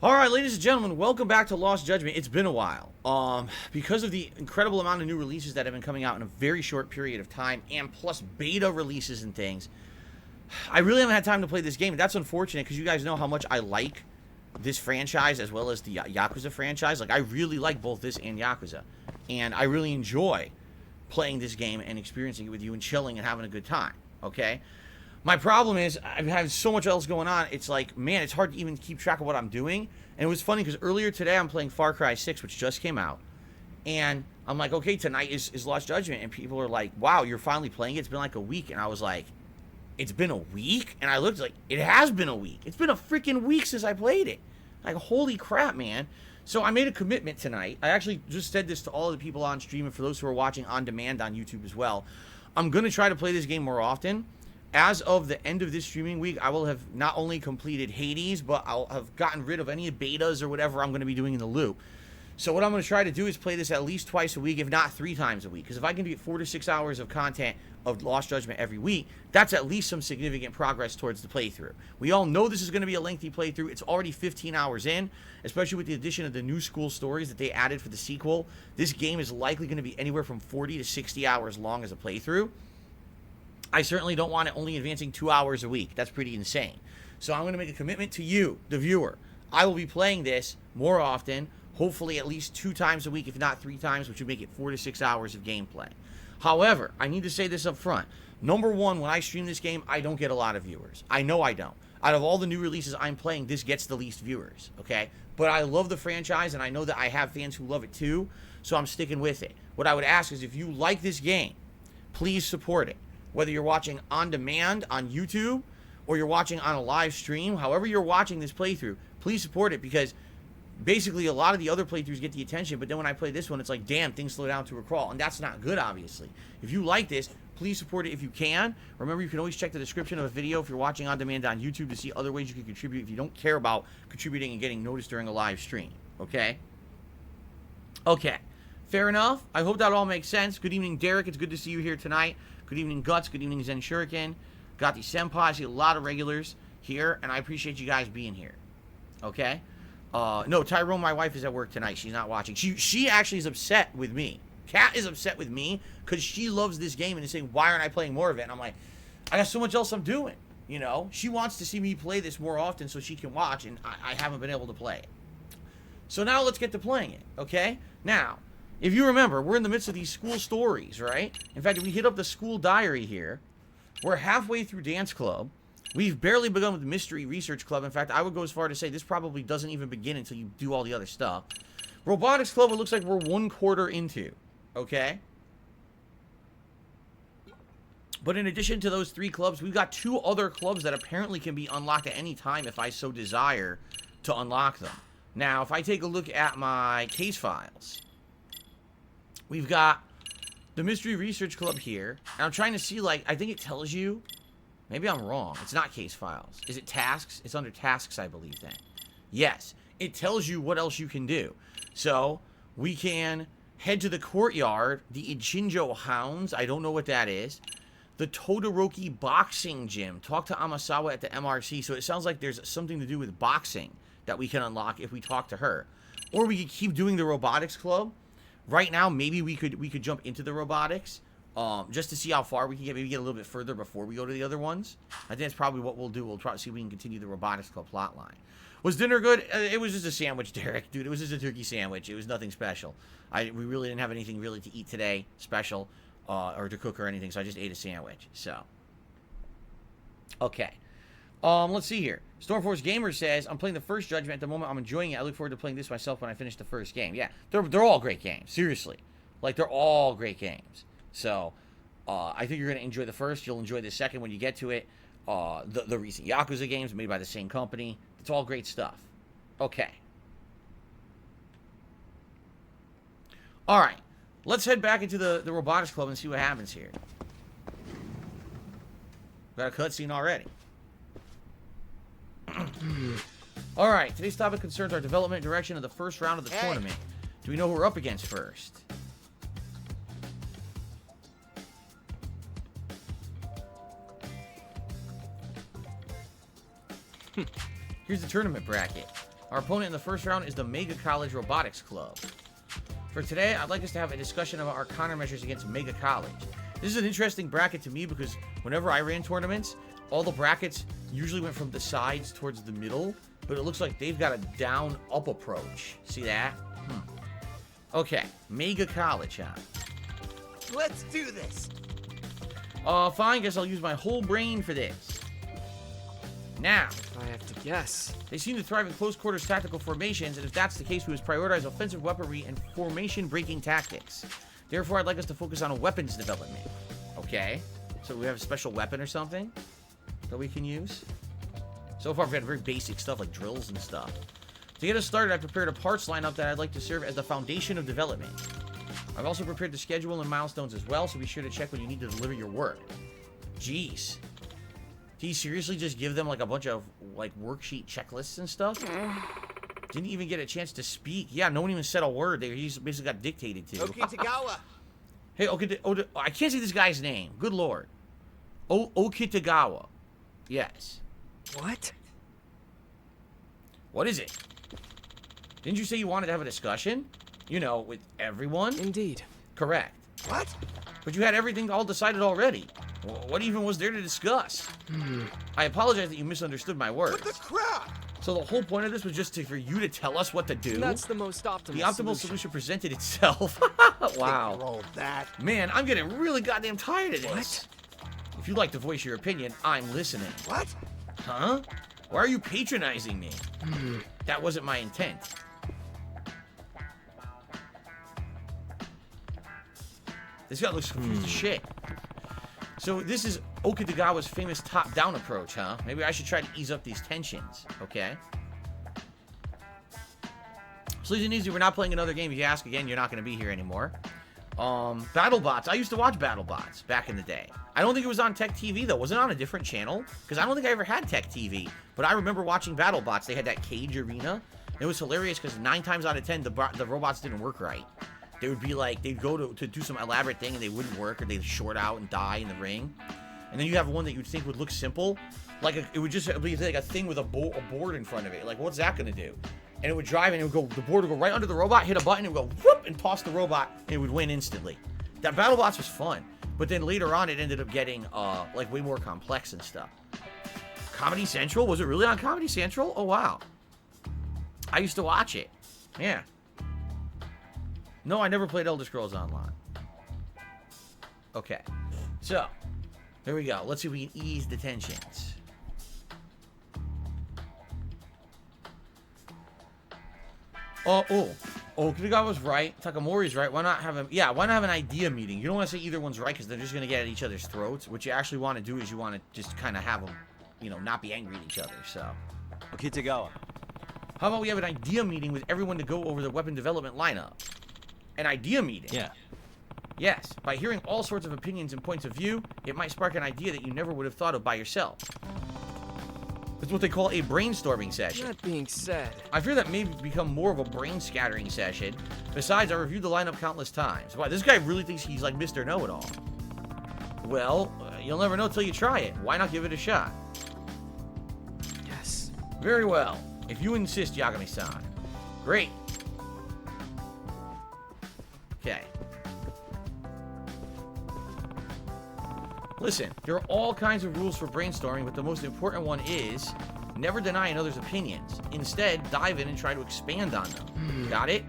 All right, ladies and gentlemen, welcome back to Lost Judgment. It's been a while. Because of the incredible amount of new releases that have been coming out in a very short period of time, and plus beta releases and things, I really haven't had time to play this game. That's unfortunate because you guys know how much I like this franchise as well as the Yakuza franchise. Like, I really like both this and Yakuza. And I really enjoy playing this game and experiencing it with you and chilling and having a good time, okay? My problem is I've had so much else going on. It's like, man, it's hard to even keep track of what I'm doing. And it was funny because earlier today I'm playing Far Cry 6, which just came out. And I'm like, okay, tonight is Lost Judgment. And people are like, wow, you're finally playing it? It's been like a week. And I was like, it's been a week? And I looked like, it has been a week. It's been a freaking week since I played it. Like, holy crap, man. So I made a commitment tonight. I actually just said this to all of the people on stream and for those who are watching on demand on YouTube as well. I'm going to try to play this game more often. As of the end of this streaming week, I will have not only completed Hades, but I'll have gotten rid of any betas or whatever I'm going to be doing in the loop. So what I'm going to try to do is play this at least twice a week, if not 3 times a week. Because if I can get 4 to 6 hours of content of Lost Judgment every week, that's at least some significant progress towards the playthrough. We all know this is going to be a lengthy playthrough. It's already 15 hours in, especially with the addition of the new school stories that they added for the sequel. This game is likely going to be anywhere from 40 to 60 hours long as a playthrough. I certainly don't want it only advancing 2 hours a week. That's pretty insane. So I'm going to make a commitment to you, the viewer. I will be playing this more often, hopefully at least 2 times a week, if not 3 times, which would make it 4 to 6 hours of gameplay. However, I need to say this up front. Number one, when I stream this game, I don't get a lot of viewers. I know I don't. Out of all the new releases I'm playing, this gets the least viewers, okay? But I love the franchise, and I know that I have fans who love it too, so I'm sticking with it. What I would ask is if you like this game, please support it. Whether you're watching on demand on YouTube or you're watching on a live stream, however you're watching this playthrough, please support it because basically a lot of the other playthroughs get the attention, but then when I play this one, it's like, damn, things slow down to a crawl, and that's not good, obviously. If you like this, please support it if you can. Remember, you can always check the description of a video if you're watching on demand on YouTube to see other ways you can contribute if you don't care about contributing and getting noticed during a live stream, okay? Okay, fair enough. I hope that all makes sense. Good evening, Derek. It's good to see you here tonight. Good evening, Guts. Good evening, Zen Shuriken. Got the Senpai. I see a lot of regulars here, and I appreciate you guys being here. Okay? No, Tyrone, my wife, is at work tonight. She's not watching. She actually is upset with me. Kat is upset with me because she loves this game and is saying, why aren't I playing more of it? And I'm like, I got so much else I'm doing. You know? She wants to see me play this more often so she can watch, and I haven't been able to play it. So now let's get to playing it. Okay? Now, if you remember, we're in the midst of these school stories, right? In fact, if we hit up the school diary here, we're halfway through Dance Club. We've barely begun with Mystery Research Club. In fact, I would go as far to say this probably doesn't even begin until you do all the other stuff. Robotics Club, it looks like we're 1/4 into, okay? But in addition to those 3 clubs, we've got 2 other clubs that apparently can be unlocked at any time if I so desire to unlock them. Now, if I take a look at my case files, we've got the Mystery Research Club here. And I'm trying to see, like, I think it tells you. Maybe I'm wrong. It's not case files. Is it tasks? It's under tasks, I believe, then. Yes. It tells you what else you can do. So, we can head to the courtyard. The Ichinjo Hounds. I don't know what that is. The Todoroki Boxing Gym. Talk to Amasawa at the MRC. So, it sounds like there's something to do with boxing that we can unlock if we talk to her. Or we could keep doing the Robotics Club. Right now, maybe we could jump into the robotics, just to see how far we can get. Maybe get a little bit further before we go to the other ones. I think that's probably what we'll do. We'll try to see if we can continue the Robotics Club plotline. Was dinner good? It was just a sandwich, Derek. Dude, it was just a turkey sandwich. It was nothing special. We really didn't have anything really to eat today, special, or to cook or anything, so I just ate a sandwich. So, okay. Let's see here. Stormforce Gamer says, I'm playing the first Judgment at the moment. I'm enjoying it. I look forward to playing this myself when I finish the first game. Yeah, they're all great games. Seriously. Like, they're all great games. So, I think you're going to enjoy the first. You'll enjoy the second when you get to it. The recent Yakuza games made by the same company. It's all great stuff. Okay. Alright. Let's head back into the Robotics Club and see what happens here. Got a cutscene already. Alright, today's topic concerns our development and direction of the first round of the tournament. Do we know who we're up against first? Here's the tournament bracket. Our opponent in the first round is the Mega College Robotics Club. For today, I'd like us to have a discussion about our countermeasures against Mega College. This is an interesting bracket to me because whenever I ran tournaments, all the brackets usually went from the sides towards the middle, but it looks like they've got a down-up approach. See that? Okay, Mega College, huh? Let's do this. Fine, guess I'll use my whole brain for this. Now, If I have to guess. they seem to thrive in close quarters tactical formations, and if that's the case, we must prioritize offensive weaponry and formation-breaking tactics. Therefore, I'd like us to focus on a weapons development. Okay, so we have a special weapon or something that we can use? So far, we've had very basic stuff like drills and stuff. To get us started, I've prepared a parts lineup that I'd like to serve as the foundation of development. I've also prepared the schedule and milestones as well, so be sure to check when you need to deliver your work. Jeez. Did he seriously just give them like a bunch of like worksheet checklists and stuff? Didn't even get a chance to speak. Yeah, no one even said a word. He just basically got dictated to. Okitagawa. Hey, I can't say this guy's name. Good lord. Okitagawa. Yes. What? What is it? Didn't you say you wanted to have a discussion? You know, with everyone? Indeed. Correct. What? But you had everything all decided already. What even was there to discuss? I apologize that you misunderstood my words. What the crap? So the whole point of this was just for you to tell us what to do? That's the most optimal The optimal solution presented itself. Wow. Roll that. Man, I'm getting really goddamn tired of this. If you'd like to voice your opinion, I'm listening. What? Huh? Why are you patronizing me? That wasn't my intent. This guy looks confused as shit. So this is Okitagawa's famous top-down approach, huh? Maybe I should try to ease up these tensions, okay? So easy and easy, we're not playing another game. If you ask again, you're not going to be here anymore. BattleBots. I used to watch BattleBots back in the day. I don't think it was on Tech TV, though. Was it on a different channel? Because I don't think I ever had Tech TV. But I remember watching BattleBots. They had that cage arena. It was hilarious because 9 times out of 10, the robots didn't work right. They would be like, they'd go to do some elaborate thing and they wouldn't work, or they'd short out and die in the ring. And then you have one that you'd think would look simple. Like, it would just be like a thing with a board in front of it. Like, what's that going to do? And it would drive and it would go, the board would go right under the robot, hit a button, and it would go whoop, and toss the robot, and it would win instantly. That BattleBots was fun. But then later on, it ended up getting, like, way more complex and stuff. Comedy Central? Was it really on Comedy Central? Oh, wow. I used to watch it. Yeah. No, I never played Elder Scrolls Online. Okay. So, here we go. Let's see if we can ease the tensions. Okitagawa's right. Takamori's right. Why not have him? Yeah, why not have an idea meeting? You don't want to say either one's right because they're just going to get at each other's throats. What you actually want to do is you want to just kind of have them, you know, not be angry at each other. So, Okitagawa. how about we have an idea meeting with everyone to go over the weapon development lineup? An idea meeting? Yeah. Yes. By hearing all sorts of opinions and points of view, it might spark an idea that you never would have thought of by yourself. It's what they call a brainstorming session. That being said, I fear that may become more of a brain scattering session. Besides, I reviewed the lineup countless times. Wow, this guy really thinks he's like Mr. Know-It-All. Well, you'll never know till you try it. Why not give it a shot? yes. Very well. If you insist, Yagami-san. Great. Okay. Listen, there are all kinds of rules for brainstorming, but the most important one is never deny another's opinions. Instead, dive in and try to expand on them. Got it?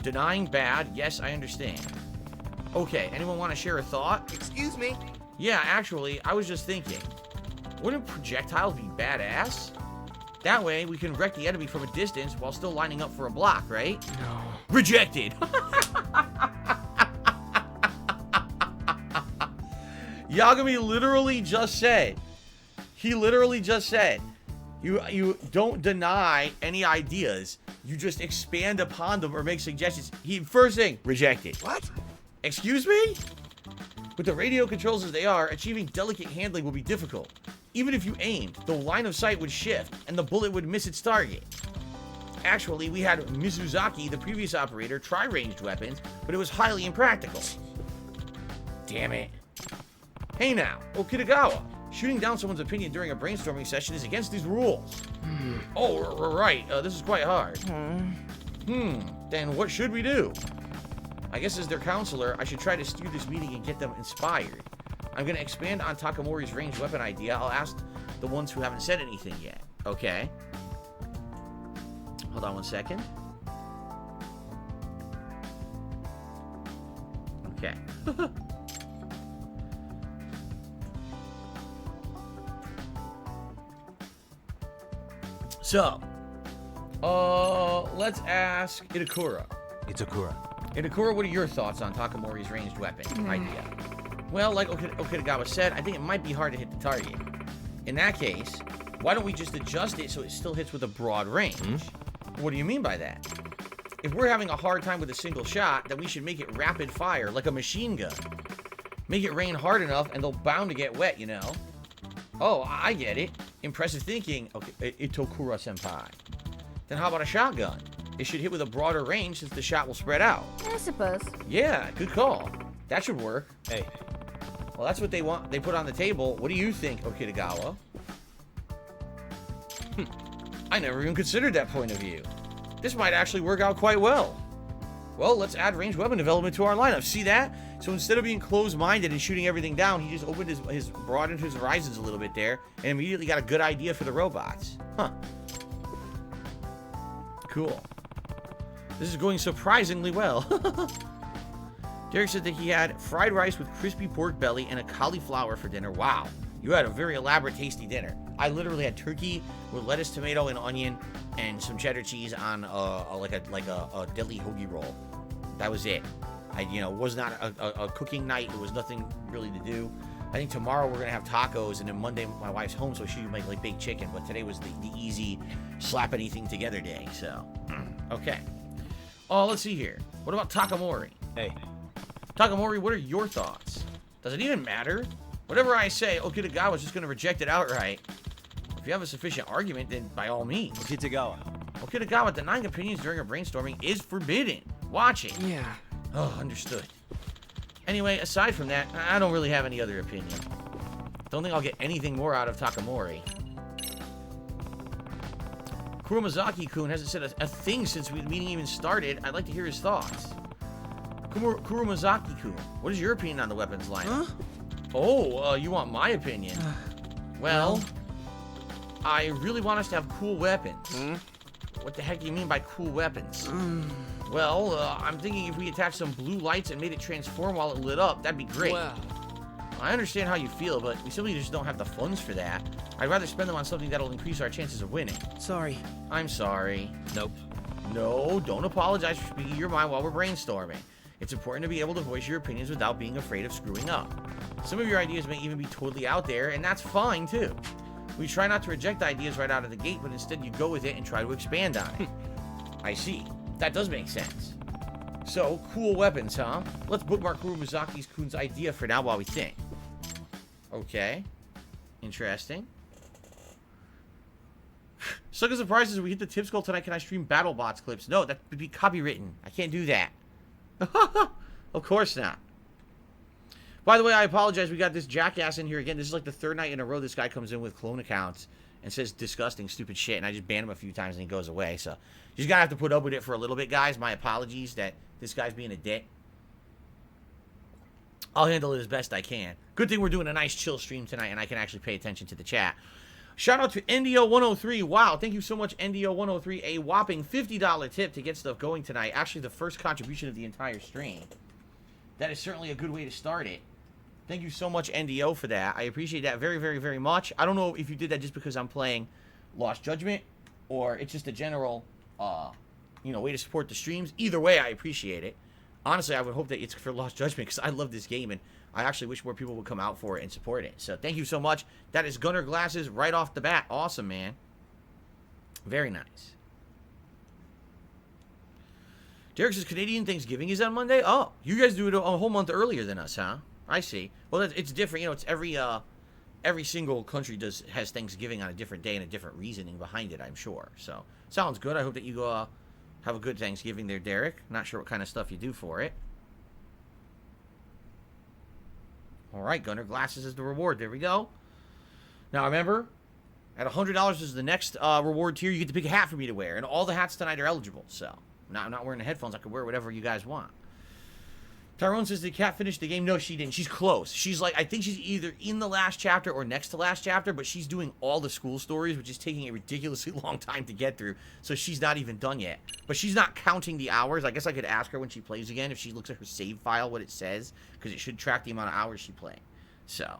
Denying bad, yes, I understand. Okay, anyone want to share a thought? Excuse me. Yeah, actually, I was just thinking, wouldn't projectiles be badass? That way, we can wreck the enemy from a distance while still lining up for a block, right? No. Rejected! Yagami literally just said, you don't deny any ideas, you just expand upon them or make suggestions. First thing, rejected. What? Excuse me? With the radio controls as they are, achieving delicate handling will be difficult. Even if you aimed, the line of sight would shift and the bullet would miss its target. Actually, we had Mizuzaki, the previous operator, try ranged weapons, but it was highly impractical. Damn it. Hey now, Okitagawa, Shooting down someone's opinion during a brainstorming session is against these rules. Oh, right. This is quite hard. Then what should we do? I guess as their counselor, I should try to steer this meeting and get them inspired. I'm going to expand on Takamori's ranged weapon idea. I'll ask the ones who haven't said anything yet. Okay. Hold on one second. Okay. So, let's ask Itakura. Itakura, what are your thoughts on Takamori's ranged weapon idea? Well, like Okitagawa said, I think it might be hard to hit the target. In that case, why don't we just adjust it so it still hits with a broad range? What do you mean by that? If we're having a hard time with a single shot, then we should make it rapid fire, like a machine gun. Make it rain hard enough, and they're bound to get wet, you know? Oh, I get it. Impressive thinking, Itokura-senpai. Then how about a shotgun? It should hit with a broader range since the shot will spread out. I suppose. Yeah, good call. That should work. Hey. Well, that's what they want. They put on the table. What do you think, Okitagawa? I never even considered that point of view. This might actually work out quite well. Well, let's add ranged weapon development to our lineup. See that? So instead of being closed-minded and shooting everything down, he just opened broadened his horizons a little bit there, and immediately got a good idea for the robots. Huh. Cool. This is going surprisingly well. Derek said that he had fried rice with crispy pork belly and a cauliflower for dinner. Wow. You had a very elaborate, tasty dinner. I literally had turkey with lettuce, tomato, and onion, and some cheddar cheese on like a deli hoagie roll. That was it. Was not a cooking night. There was nothing really to do. I think tomorrow we're gonna have tacos, and then Monday my wife's home, so she make like baked chicken. But today was the easy slap anything together day. So, okay. Oh, let's see here. What about Takamori? Hey. Takamori, what are your thoughts? Does it even matter? Whatever I say, Okitagawa's just gonna reject it outright. If you have a sufficient argument, then by all means. Okitagawa, denying opinions during a brainstorming is forbidden. Watch it. Yeah. Oh, understood. Anyway, aside from that, I don't really have any other opinion. Don't think I'll get anything more out of Takamori. Kuromazaki-kun hasn't said a thing since the meeting even started. I'd like to hear his thoughts. Kuromazaki-kun, what is your opinion on the weapons lineup? Huh? Oh, you want my opinion? Well, I really want us to have cool weapons. What the heck do you mean by cool weapons? Well, I'm thinking if we attached some blue lights and made it transform while it lit up, that'd be great. Well, I understand how you feel, but we simply just don't have the funds for that. I'd rather spend them on something that'll increase our chances of winning. sorry. I'm sorry. Nope. No, don't apologize for speaking your mind while we're brainstorming. It's important to be able to voice your opinions without being afraid of screwing up. Some of your ideas may even be totally out there, and that's fine too. We try not to reject ideas right out of the gate, but instead you go with it and try to expand on it. I see. That does make sense. So, cool weapons, huh? Let's bookmark Kuromazaki-kun's idea for now while we think. Okay. Interesting. Suck of surprises, we hit the tip skull tonight. Can I stream BattleBots clips? No, that would be copywritten. I can't do that. Of course not. By the way, I apologize. We got this jackass in here again. This is like the third night in a row this guy comes in with clone accounts and says disgusting, stupid shit. And I just ban him a few times and he goes away. So you just got to have to put up with it for a little bit, guys. My apologies that this guy's being a dick. I'll handle it as best I can. Good thing we're doing a nice chill stream tonight and I can actually pay attention to the chat. Shout out to NDO103. Wow, thank you so much, NDO103. A whopping $50 tip to get stuff going tonight. Actually, the first contribution of the entire stream. That is certainly a good way to start it. Thank you so much, NDO, for that. I appreciate that very, very, very much. I don't know if you did that just because I'm playing Lost Judgment or it's just a general, way to support the streams. Either way, I appreciate it. Honestly, I would hope that it's for Lost Judgment because I love this game and I actually wish more people would come out for it and support it. So thank you so much. That is Gunner Glasses right off the bat. Awesome, man. Very nice. Derek says Canadian Thanksgiving is on Monday. Oh, you guys do it a whole month earlier than us, huh? I see. Well, it's different. It's every single country has Thanksgiving on a different day and a different reasoning behind it, I'm sure. So sounds good. I hope that you have a good Thanksgiving there, Derek. Not sure what kind of stuff you do for it. All right, Gunner Glasses is the reward. There we go. Now, remember, at $100 is the next reward tier, you get to pick a hat for me to wear. And all the hats tonight are eligible, so I'm not wearing the headphones. I can wear whatever you guys want. Tyrone says, did Kat finish the game? No, she didn't. She's close. She's like, I think she's either in the last chapter or next to last chapter, but she's doing all the school stories, which is taking a ridiculously long time to get through, so she's not even done yet. But she's not counting the hours. I guess I could ask her when she plays again if she looks at her save file what it says, because it should track the amount of hours she played. So.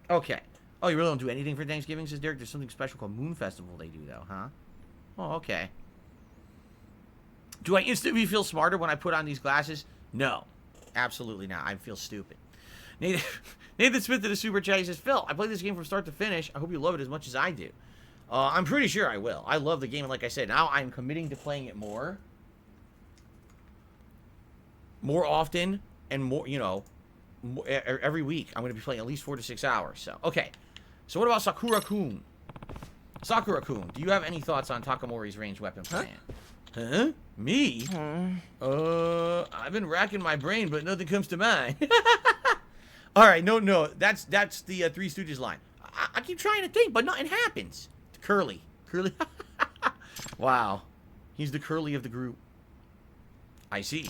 Okay. Oh, you really don't do anything for Thanksgiving, says Derek? There's something special called Moon Festival they do, though, huh? Oh, okay. Do I instantly feel smarter when I put on these glasses? No, absolutely not. I feel stupid. Nathan Smith did a super chat. He says, Phil, I played this game from start to finish. I hope you love it as much as I do. I'm pretty sure I will. I love the game, and like I said, now I'm committing to playing it more often, and more, you know, every week. I'm going to be playing at least 4 to 6 hours. So, okay. So what about Sakura-kun? Sakura-kun, do you have any thoughts on Takamori's ranged weapon plan? Huh? Me? I've been racking my brain, but nothing comes to mind. All right, no, that's the Three Stooges line. I keep trying to think, but nothing happens. Curly. Wow. He's the Curly of the group. I see.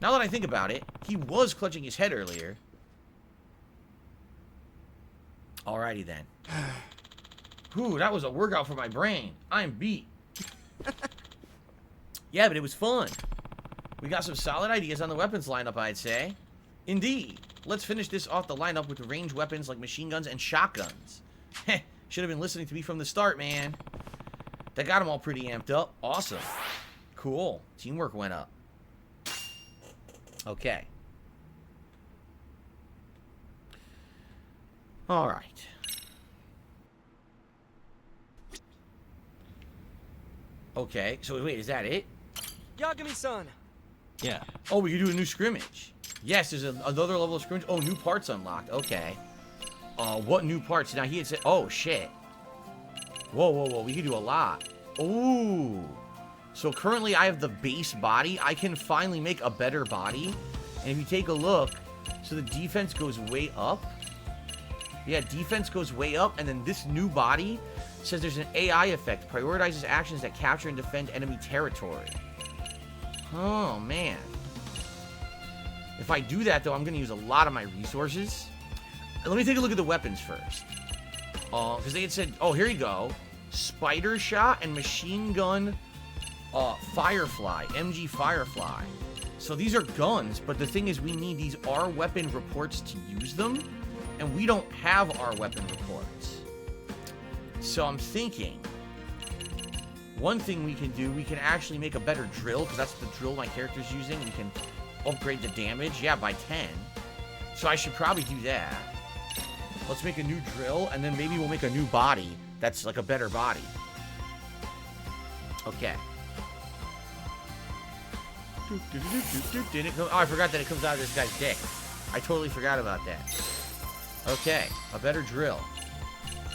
Now that I think about it, he was clutching his head earlier. Alrighty then. Whew, that was a workout for my brain. I'm beat. Yeah, but it was fun. We got some solid ideas on the weapons lineup, I'd say. Indeed. Let's finish this off the lineup with ranged weapons like machine guns and shotguns. Heh, should have been listening to me from the start, man. That got them all pretty amped up. Awesome. Cool. Teamwork went up. Okay. All right. Okay, so wait, is that it? Yagami-san. Yeah. Oh, we can do a new scrimmage. Yes, there's another level of scrimmage. Oh, new parts unlocked. Okay. What new parts? Now, he had said... Oh, shit. Whoa. We can do a lot. Ooh. So, currently, I have the base body. I can finally make a better body. And if you take a look... So, the defense goes way up. Yeah, defense goes way up. And then this new body says there's an AI effect. Prioritizes actions that capture and defend enemy territory. Oh, man. If I do that, though, I'm going to use a lot of my resources. Let me take a look at the weapons first. Because they had said... Oh, here you go. Spider shot and machine gun Firefly. MG Firefly. So these are guns, but the thing is we need these R weapon reports to use them. And we don't have R weapon reports. So I'm thinking... One thing we can do, we can actually make a better drill, because that's the drill my character's using. We can upgrade the damage, yeah, by 10. So I should probably do that. Let's make a new drill, and then maybe we'll make a new body that's like a better body. Okay. Oh, I forgot that it comes out of this guy's dick. I totally forgot about that. Okay, a better drill.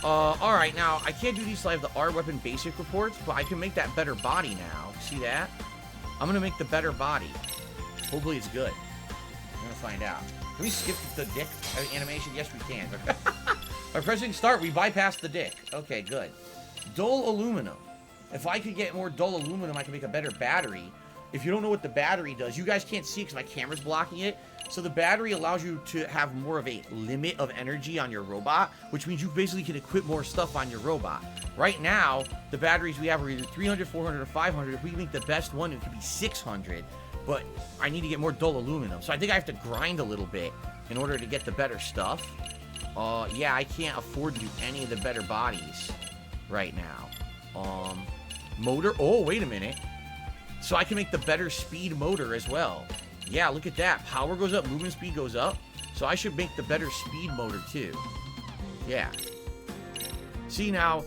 Alright, now, I can't do these till I have the R weapon basic reports, but I can make that better body now. See that? I'm gonna make the better body. Hopefully it's good. I'm gonna find out. Can we skip the dick animation? Yes, we can. By pressing start, we bypass the dick. Okay, good. Dull aluminum. If I could get more dull aluminum, I can make a better battery. If you don't know what the battery does, you guys can't see it because my camera's blocking it. So the battery allows you to have more of a limit of energy on your robot, which means you basically can equip more stuff on your robot. Right now, the batteries we have are either 300, 400, or 500. If we make the best one, it could be 600. But I need to get more dull aluminum. So I think I have to grind a little bit in order to get the better stuff. Yeah, I can't afford to do any of the better bodies right now. Motor. Oh, wait a minute. So I can make the better speed motor as well. Yeah, look at that. Power goes up, movement speed goes up. So I should make the better speed motor too. Yeah. See, now,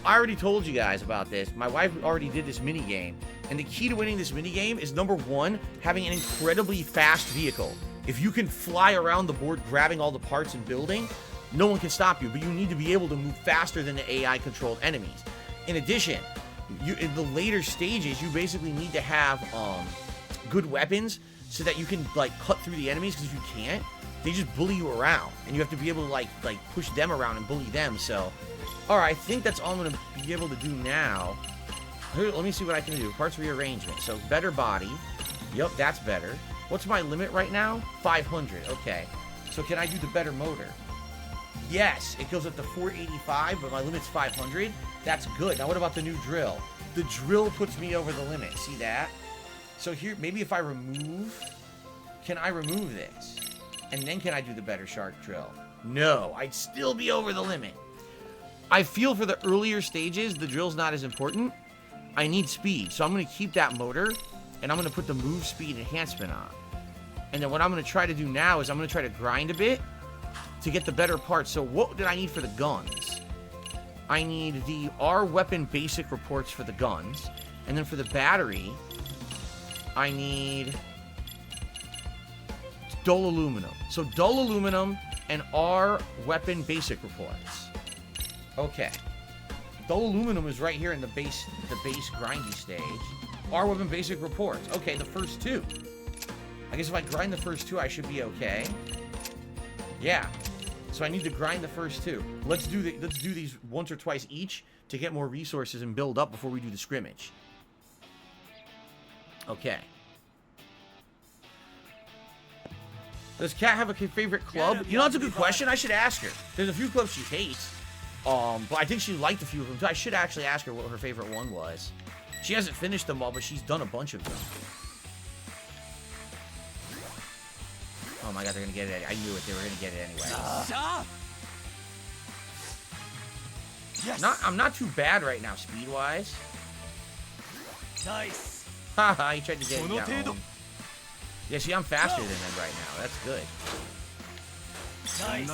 I already told you guys about this. My wife already did this mini game. And the key to winning this mini game is, number one, having an incredibly fast vehicle. If you can fly around the board grabbing all the parts and building, no one can stop you. But you need to be able to move faster than the AI-controlled enemies. In addition, in the later stages, you basically need to have good weapons so that you can, like, cut through the enemies, because if you can't, they just bully you around, and you have to be able to like push them around and bully them. So, all right, I think that's all I'm gonna be able to do now. Here, let me see what I can do. Parts rearrangement. So better body. Yep, that's better. What's my limit right now? 500. Okay. So can I do the better motor? Yes, it goes up to 485, but my limit's 500. That's good. Now what about the new drill? The drill puts me over the limit. See that? So here, maybe if I remove... Can I remove this? And then can I do the better shark drill? No, I'd still be over the limit. I feel for the earlier stages, the drill's not as important. I need speed, so I'm going to keep that motor, and I'm going to put the move speed enhancement on. And then what I'm going to try to do now is I'm going to try to grind a bit to get the better parts. So what did I need for the guns? I need the R weapon basic reports for the guns. And then for the battery, I need dull aluminum. So dull aluminum and R weapon basic reports. Okay. Dull aluminum is right here in the base grindy stage. R weapon basic reports. Okay, the first two. I guess if I grind the first two, I should be okay. Yeah. So I need to grind the first two. Let's do these once or twice each to get more resources and build up before we do the scrimmage. Okay. Does Kat have a favorite club? You know, that's a good question. I should ask her. There's a few clubs she hates. But I think she liked a few of them too. I should actually ask her what her favorite one was. She hasn't finished them all, but she's done a bunch of them. Oh my god, they're gonna get it. I knew it. They were gonna get it anyway. Yes. I'm not too bad right now, speed-wise. Nice. Haha, he tried to get it down. Yeah, see, I'm faster than them right now. That's good. Nice.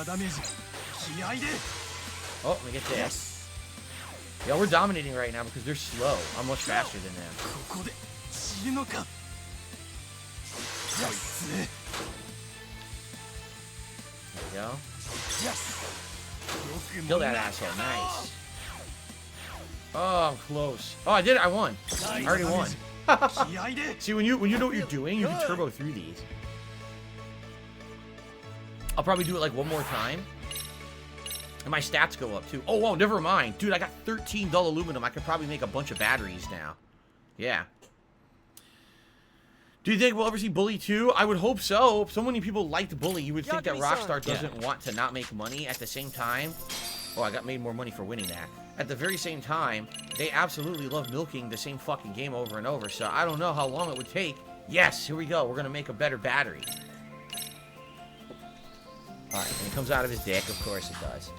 Oh, let me get this. Yeah, we're dominating right now because they're slow. I'm much faster than them. There we go. Kill that asshole. Nice. Oh, I'm close. Oh, I did it. I won. I already won. See, when you know what you're doing, you can turbo through these. I'll probably do it like one more time. And my stats go up too. Oh, whoa, never mind. Dude, I got 13 dull aluminum. I could probably make a bunch of batteries now. Yeah. Do you think we'll ever see Bully 2? I would hope so. So many people liked Bully. You would think that Rockstar doesn't want to not make money at the same time. Oh, I got made more money for winning that. At the very same time, they absolutely love milking the same fucking game over and over. So I don't know how long it would take. Yes, here we go. We're going to make a better battery. Alright, and it comes out of his dick. Of course it does.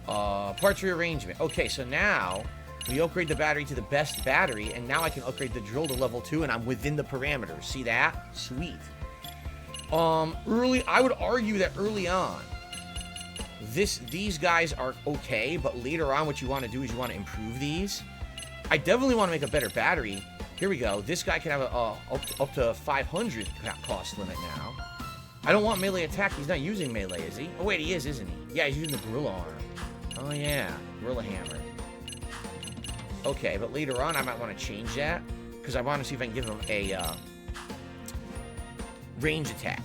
Parts rearrangement. Okay, so now we upgrade the battery to the best battery, and now I can upgrade the drill to level 2, and I'm within the parameters. See that? Sweet. I would argue that early on, these guys are okay, but later on what you want to do is you want to improve these. I definitely want to make a better battery. Here we go. This guy can have a up to 500 cost limit now. I don't want melee attack. He's not using melee, is he? Oh, wait, he is, isn't he? Yeah, he's using the gorilla arm. Oh, yeah. Gorilla hammer. Okay, but later on, I might want to change that, because I want to see if I can give him a range attack,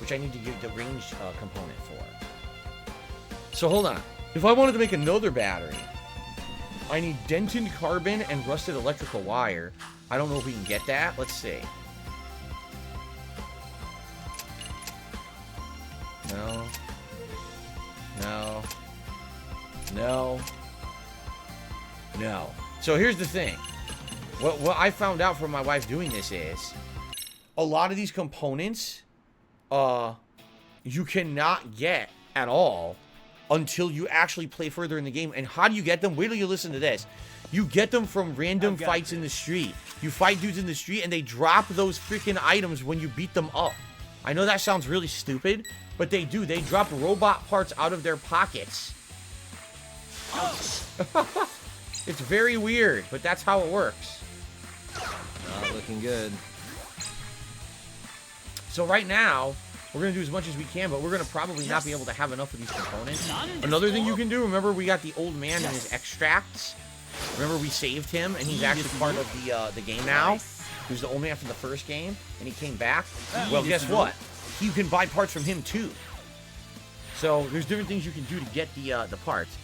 which I need to give the range component for. So, hold on. If I wanted to make another battery, I need dented carbon and rusted electrical wire. I don't know if we can get that. Let's see. No. No. No. No. So here's the thing. What I found out from my wife doing this is a lot of these components you cannot get at all until you actually play further in the game. And how do you get them? Wait till you listen to this. You get them from random fights in the street. You fight dudes in the street and they drop those freaking items when you beat them up. I know that sounds really stupid, but they do. They drop robot parts out of their pockets. It's very weird, but that's how it works. Not looking good. So right now, we're going to do as much as we can, but we're going to probably not be able to have enough of these components. Another thing you can do, remember we got the old man and his extracts? Remember we saved him, and he's actually part of the game now? He was the old man from the first game, and he came back. Well, guess what? You can buy parts from him, too. So there's different things you can do to get the parts.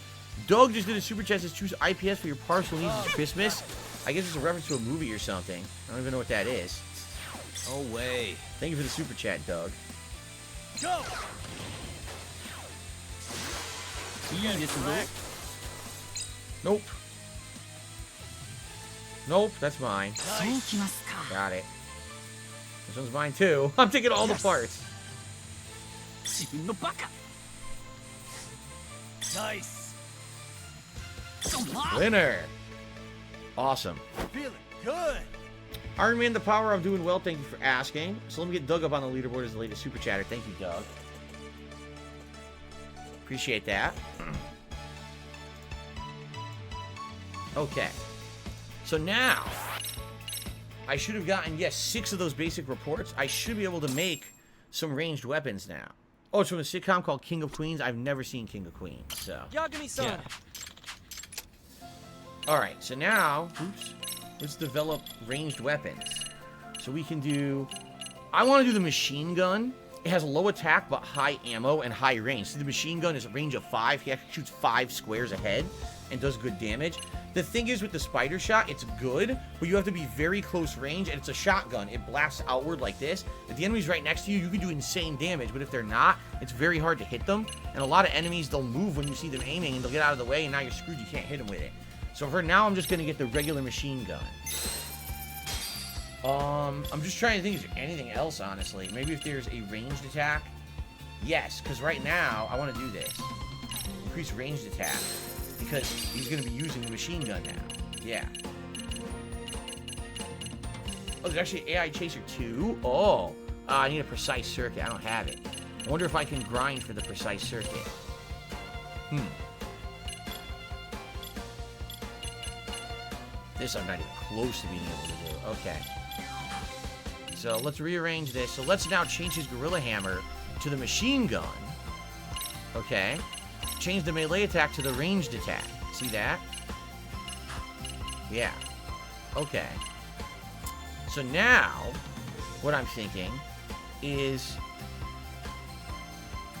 Doug just did a super chat. Says choose IPS for your parcel needs of Christmas. I guess it's a reference to a movie or something. I don't even know what that is. Oh, way. Thank you for the super chat, Doug. Go! This is it. Nope. Nope, that's mine. Got it. This one's mine too. I'm taking all the parts. Nice. Winner. Awesome. Feeling good. Iron Man, the power of doing well. Thank you for asking. So let me get Doug up on the leaderboard as the latest super chatter. Thank you, Doug. Appreciate that. Okay. So now, I should have gotten, yes, 6 of those basic reports. I should be able to make some ranged weapons now. Oh, it's from a sitcom called King of Queens. I've never seen King of Queens, so. Yagami-san. Yeah. Alright, so now, oops, let's develop ranged weapons. So we can do, I want to do the machine gun. It has low attack, but high ammo and high range. So the machine gun is a range of 5. He actually shoots 5 squares ahead and does good damage. The thing is with the spider shot, it's good, but you have to be very close range, and it's a shotgun. It blasts outward like this. If the enemy's right next to you, you can do insane damage, but if they're not, it's very hard to hit them. And a lot of enemies, they'll move when you see them aiming, and they'll get out of the way, and now you're screwed. You can't hit them with it. So for now, I'm just going to get the regular machine gun. I'm just trying to think, is there anything else, honestly? Maybe if there's a ranged attack? Yes, because right now, I want to do this. Increase ranged attack. Because he's going to be using the machine gun now. Yeah. Oh, there's actually AI Chaser 2? Oh. I need a precise circuit. I don't have it. I wonder if I can grind for the precise circuit. This I'm not even close to being able to do. Okay. So let's rearrange this. So let's now change his Gorilla Hammer to the machine gun. Okay. Change the melee attack to the ranged attack. See that? Yeah. Okay. So now, what I'm thinking is...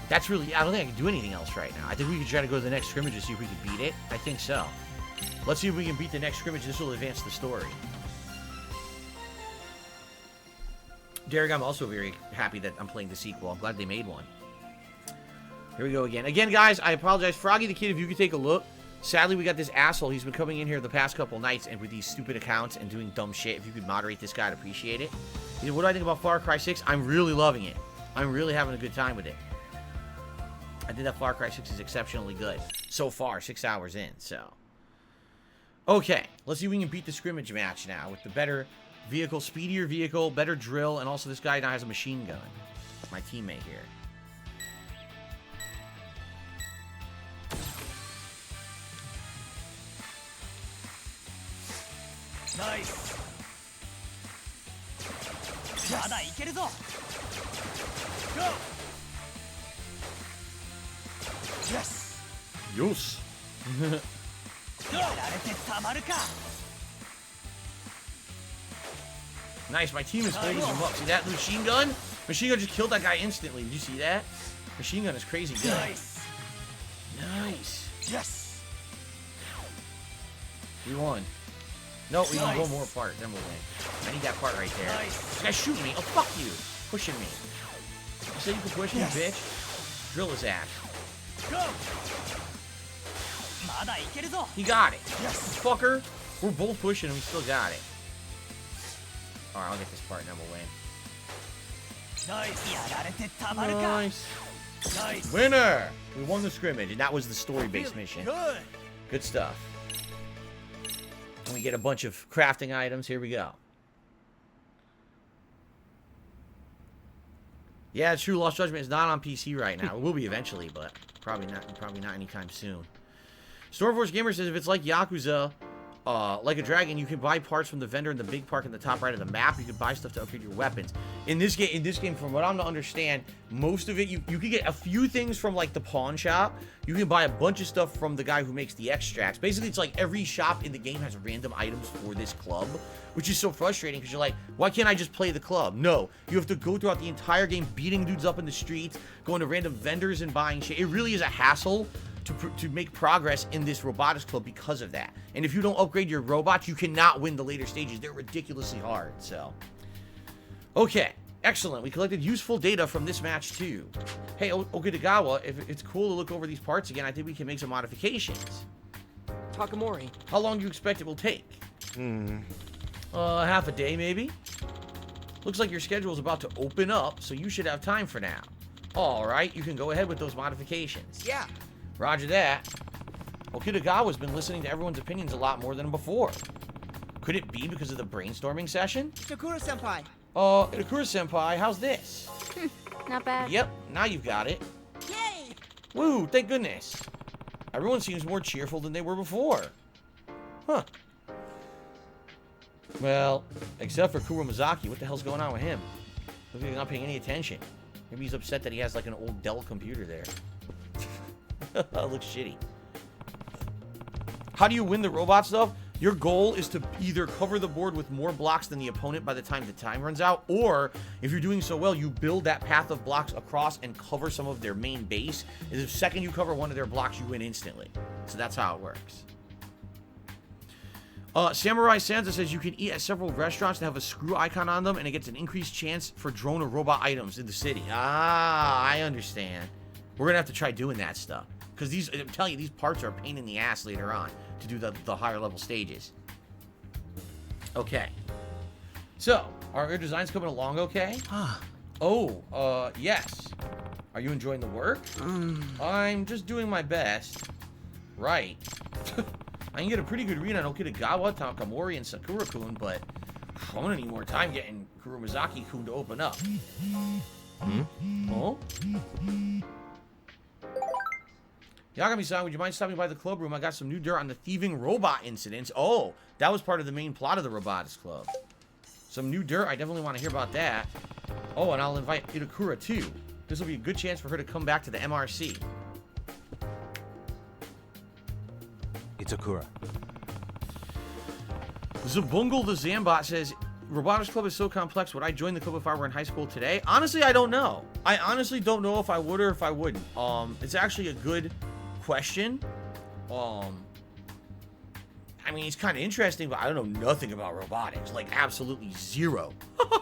That's really... I don't think I can do anything else right now. I think we could try to go to the next scrimmage and see if we can beat it. I think so. Let's see if we can beat the next scrimmage. This will advance the story. Derek, I'm also very happy that I'm playing the sequel. I'm glad they made one. Here we go again. Again, guys, I apologize. Froggy the Kid, if you could take a look. Sadly, we got this asshole. He's been coming in here the past couple nights and with these stupid accounts and doing dumb shit. If you could moderate this guy, I'd appreciate it. You know, what do I think about Far Cry 6? I'm really loving it. I'm really having a good time with it. I think that Far Cry 6 is exceptionally good. So far, 6 hours in, so. Okay, let's see if we can beat the scrimmage match now with the better vehicle, speedier vehicle, better drill, and also this guy now has a machine gun. My teammate here. Nice. Go. Yes. Yes. Nice, my team is holding him up. See that machine gun? Machine gun just killed that guy instantly. Did you see that? Machine gun is crazy good. Nice. Nice. Yes. We won. No, we can go more apart, then we'll win. I need that part right there. Nice. This guy's shooting me. Oh, fuck you. Pushing me. You said you could push me, bitch? Drill his ass. Go. He got it. Yes. Fucker. We're both pushing him. We still got it. Alright, I'll get this part and then we'll win. Nice. Nice. Nice. Winner! We won the scrimmage, and that was the story-based Feeling mission. Good. Good stuff. And we get a bunch of crafting items. Here we go. Yeah, it's true. Lost Judgment is not on PC right now. It will be eventually, but probably not anytime soon. Stormforce Gamer says if it's like Yakuza, Like a Dragon, you can buy parts from the vendor in the big park in the top right of the map. You can buy stuff to upgrade your weapons. In this game, from what I'm to understand, most of it, you can get a few things from, like, the pawn shop. You can buy a bunch of stuff from the guy who makes the extracts. Basically, it's like every shop in the game has random items for this club, which is so frustrating because you're like, why can't I just play the club? No, you have to go throughout the entire game beating dudes up in the streets, going to random vendors and buying shit. It really is a hassle to make progress in this Robotics Club because of that. And if you don't upgrade your robots, you cannot win the later stages. They're ridiculously hard, so. Okay, excellent. We collected useful data from this match, too. Hey, Okitagawa, if it's cool to look over these parts again, I think we can make some modifications. Takamori. How long do you expect it will take? Half a day, maybe? Looks like your schedule is about to open up, so you should have time for now. All right, you can go ahead with those modifications. Yeah. Roger that. Okitagawa's been listening to everyone's opinions a lot more than before. Could it be because of the brainstorming session? Itakura-senpai. Itakura-senpai, how's this? Not bad. Yep, now you've got it. Yay! Woo, thank goodness. Everyone seems more cheerful than they were before. Huh. Well, except for Kuromazaki, what the hell's going on with him? Looks like he's not paying any attention. Maybe he's upset that he has like an old Dell computer there. Looks shitty. How do you win the robot stuff? Your goal is to either cover the board with more blocks than the opponent by the time the time runs out, or if you're doing so well, you build that path of blocks across and cover some of their main base. And the second you cover one of their blocks, you win instantly. So that's how it works. Samurai Sansa says you can eat at several restaurants that have a screw icon on them, and it gets an increased chance for drone or robot items in the city. Ah, I understand. We're going to have to try doing that stuff. Because these, I'm telling you, these parts are a pain in the ass later on to do the higher level stages. Okay. So, are your designs coming along okay? Yes. Are you enjoying the work? I'm just doing my best. Right. I can get a pretty good read on Okitagawa, Takamori, and Sakura-kun, but I'm gonna need more time getting Kuromazaki-kun to open up. Oh? Yagami-san, would you mind stopping by the club room? I got some new dirt on the thieving robot incidents. Oh, that was part of the main plot of the Robotics Club. Some new dirt. I definitely want to hear about that. Oh, and I'll invite Itakura, too. This will be a good chance for her to come back to the MRC. Itakura. Zabungle the Zambot says, Robotics Club is so complex. Would I join the club if I were in high school today? Honestly, I don't know. I honestly don't know if I would or if I wouldn't. It's actually a good question. I mean, it's kind of interesting, but I don't know nothing about robotics. Like, absolutely zero.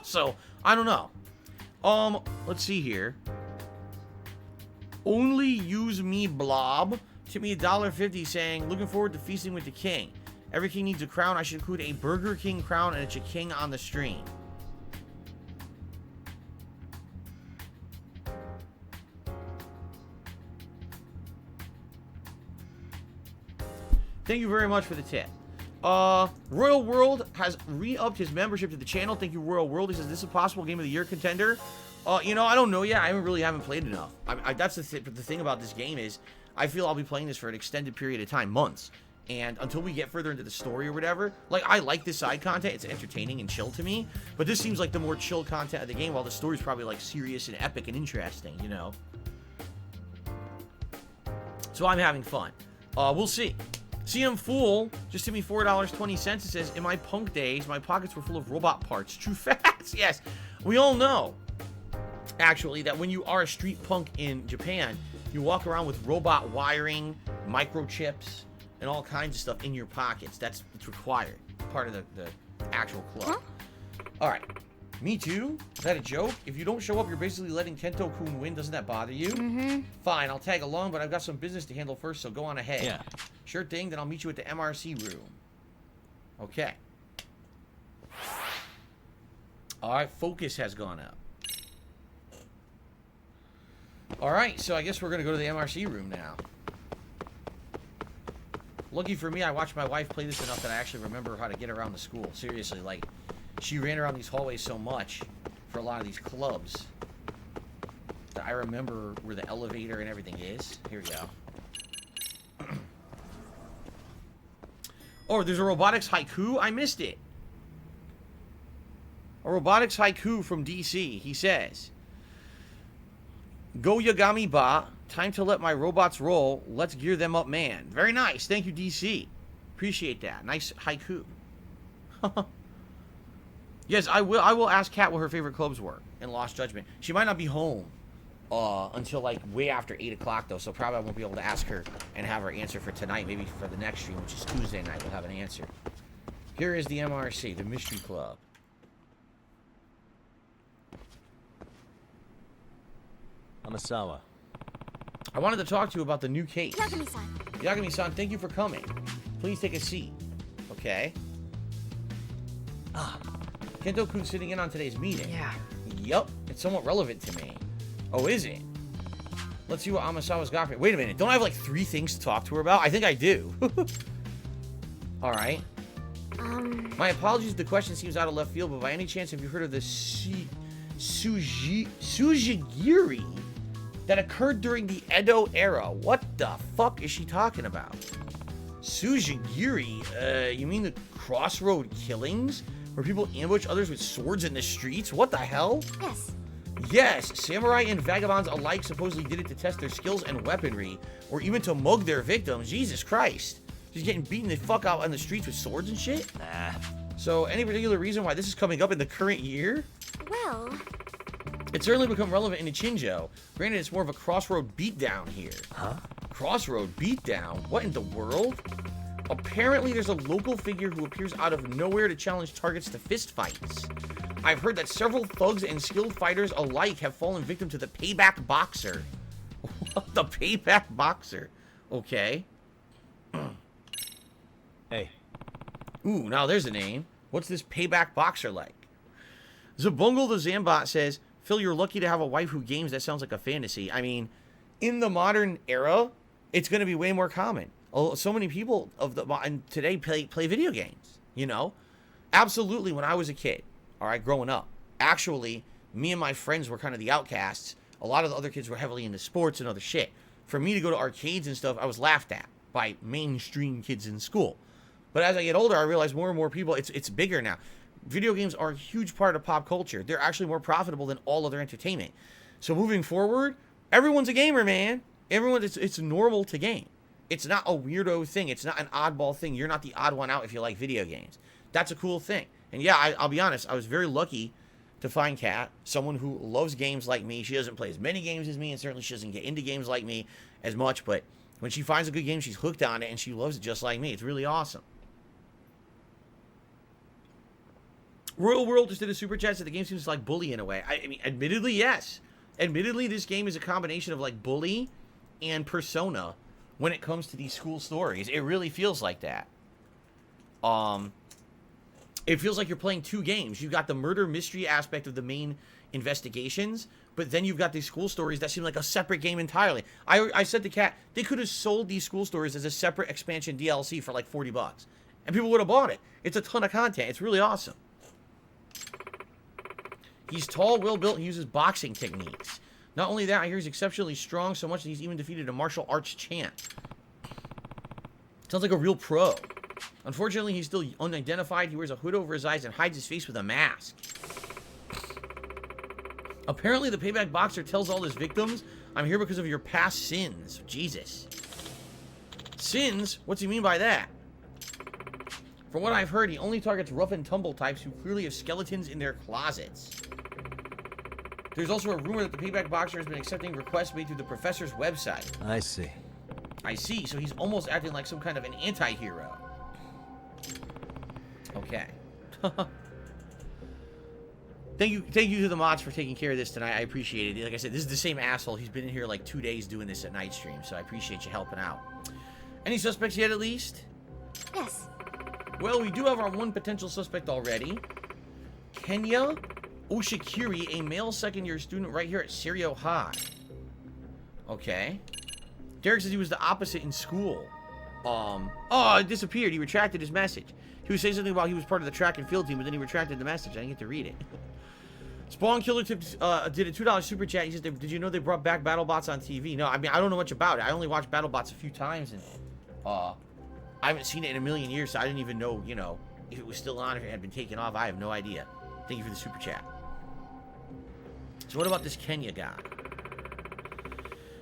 So, I don't know. Let's see here. Only use me blob. Tip me $1.50 saying, looking forward to feasting with the king. Every king needs a crown. I should include a Burger King crown and a Cha-King on the stream. Thank you very much for the tip. Royal World has re-upped his membership to the channel. Thank you, Royal World. He says, this is a possible Game of the Year contender. You know, I don't know yet. I haven't played enough. That's the thing about this game is, I feel I'll be playing this for an extended period of time, months. And until we get further into the story or whatever, like, I like this side content. It's entertaining and chill to me. But this seems like the more chill content of the game, while the story's probably, like, serious and epic and interesting, you know? So I'm having fun. We'll see. CM Fool just hit me $4.20. It says, in my punk days, my pockets were full of robot parts. True facts. Yes. We all know, actually, that when you are a street punk in Japan, you walk around with robot wiring, microchips, and all kinds of stuff in your pockets. It's required. Part of the actual club. Huh? Alright. Me too? Is that a joke? If you don't show up, you're basically letting Kento-kun win. Doesn't that bother you? Mm-hmm. Fine, I'll tag along, but I've got some business to handle first, so go on ahead. Yeah. Sure thing, then I'll meet you at the MRC room. Okay. Alright, focus has gone up. Alright, so I guess we're going to go to the MRC room now. Lucky for me, I watched my wife play this enough that I actually remember how to get around the school. Seriously, like, she ran around these hallways so much for a lot of these clubs that I remember where the elevator and everything is. Here we go. Oh, there's a robotics haiku? I missed it. A robotics haiku from DC. He says, Go Yagami Ba. Time to let my robots roll. Let's gear them up, man. Very nice. Thank you, DC. Appreciate that. Nice haiku. Yes, I will ask Kat what her favorite clubs were in Lost Judgment. She might not be home until like way after 8 o'clock though, so probably I won't be able to ask her and have her answer for tonight. Maybe for the next stream, which is Tuesday night, we'll have an answer. Here is the MRC, the Mystery Club. Amasawa. I wanted to talk to you about the new case. Yagami-san. Yagami-san, thank you for coming. Please take a seat. Okay. Kento-kun sitting in on today's meeting. Yeah. Yup, it's somewhat relevant to me. Oh, is it? Let's see what Amasawa's got for me. Wait a minute, don't I have like 3 things to talk to her about? I think I do. Alright. My apologies if the question seems out of left field, but by any chance have you heard of the Sujigiri that occurred during the Edo era? What the fuck is she talking about? Sujigiri? You mean the crossroad killings? Where people ambush others with swords in the streets? What the hell? Yes. Yes, samurai and vagabonds alike supposedly did it to test their skills and weaponry, or even to mug their victims. Jesus Christ. Just getting beaten the fuck out on the streets with swords and shit? Nah. So, any particular reason why this is coming up in the current year? Well, It's certainly become relevant in Ichinjo. Granted, it's more of a crossroad beatdown here. Huh? Crossroad beatdown? What in the world? Apparently, there's a local figure who appears out of nowhere to challenge targets to fistfights. I've heard that several thugs and skilled fighters alike have fallen victim to the Payback Boxer. What? The Payback Boxer? Okay. Hey. Ooh, now there's a name. What's this Payback Boxer like? Zabungle the Zambot says, Phil, you're lucky to have a wife who games. That sounds like a fantasy. I mean, in the modern era, it's going to be way more common. So many people today play video games, you know? Absolutely, when I was a kid, all right, growing up, actually, me and my friends were kind of the outcasts. A lot of the other kids were heavily into sports and other shit. For me to go to arcades and stuff, I was laughed at by mainstream kids in school. But as I get older, I realize more and more people, it's bigger now. Video games are a huge part of pop culture. They're actually more profitable than all other entertainment. So moving forward, everyone's a gamer, man. It's normal to game. It's not a weirdo thing. It's not an oddball thing. You're not the odd one out if you like video games. That's a cool thing. And yeah, I'll be honest, I was very lucky to find Kat, someone who loves games like me. She doesn't play as many games as me, and certainly she doesn't get into games like me as much, but when she finds a good game, she's hooked on it, and she loves it just like me. It's really awesome. Royal World just did a super chat, said the game seems like Bully in a way. I mean, admittedly, yes. Admittedly, this game is a combination of like Bully and Persona when it comes to these school stories. It really feels like that. It feels like you're playing 2 games. You've got the murder mystery aspect of the main investigations, but then you've got these school stories that seem like a separate game entirely. I said to Kat, they could have sold these school stories as a separate expansion DLC for like $40, and people would have bought it. It's a ton of content. It's really awesome. He's tall, well-built, he uses boxing techniques. Not only that, I hear he's exceptionally strong, so much that he's even defeated a martial arts champ. Sounds like a real pro. Unfortunately, he's still unidentified. He wears a hood over his eyes and hides his face with a mask. Apparently, the Payback Boxer tells all his victims, I'm here because of your past sins. Jesus. Sins? What's he mean by that? From what I've heard, he only targets rough and tumble types who clearly have skeletons in their closets. There's also a rumor that the Payback Boxer has been accepting requests made through the professor's website. I see. I see, so he's almost acting like some kind of an anti-hero. Okay. Thank you to the mods for taking care of this tonight. I appreciate it. Like I said, this is the same asshole. He's been in here like 2 days doing this at night stream, so I appreciate you helping out. Any suspects yet, at least? Yes. Well, we do have our one potential suspect already. Kenya Oshikiri, a male second-year student right here at Serio High. Okay. Derek says he was the opposite in school. Oh, it disappeared. He retracted his message. He was saying something about he was part of the track and field team, but then he retracted the message. I didn't get to read it. Spawn Killer did a $2 super chat. He says, did you know they brought back BattleBots on TV? No, I mean, I don't know much about it. I only watched BattleBots a few times, and I I haven't seen it in a million years, so I didn't even know, you know, if it was still on, if it had been taken off. I have no idea. Thank you for the super chat. So what about this Kenya guy?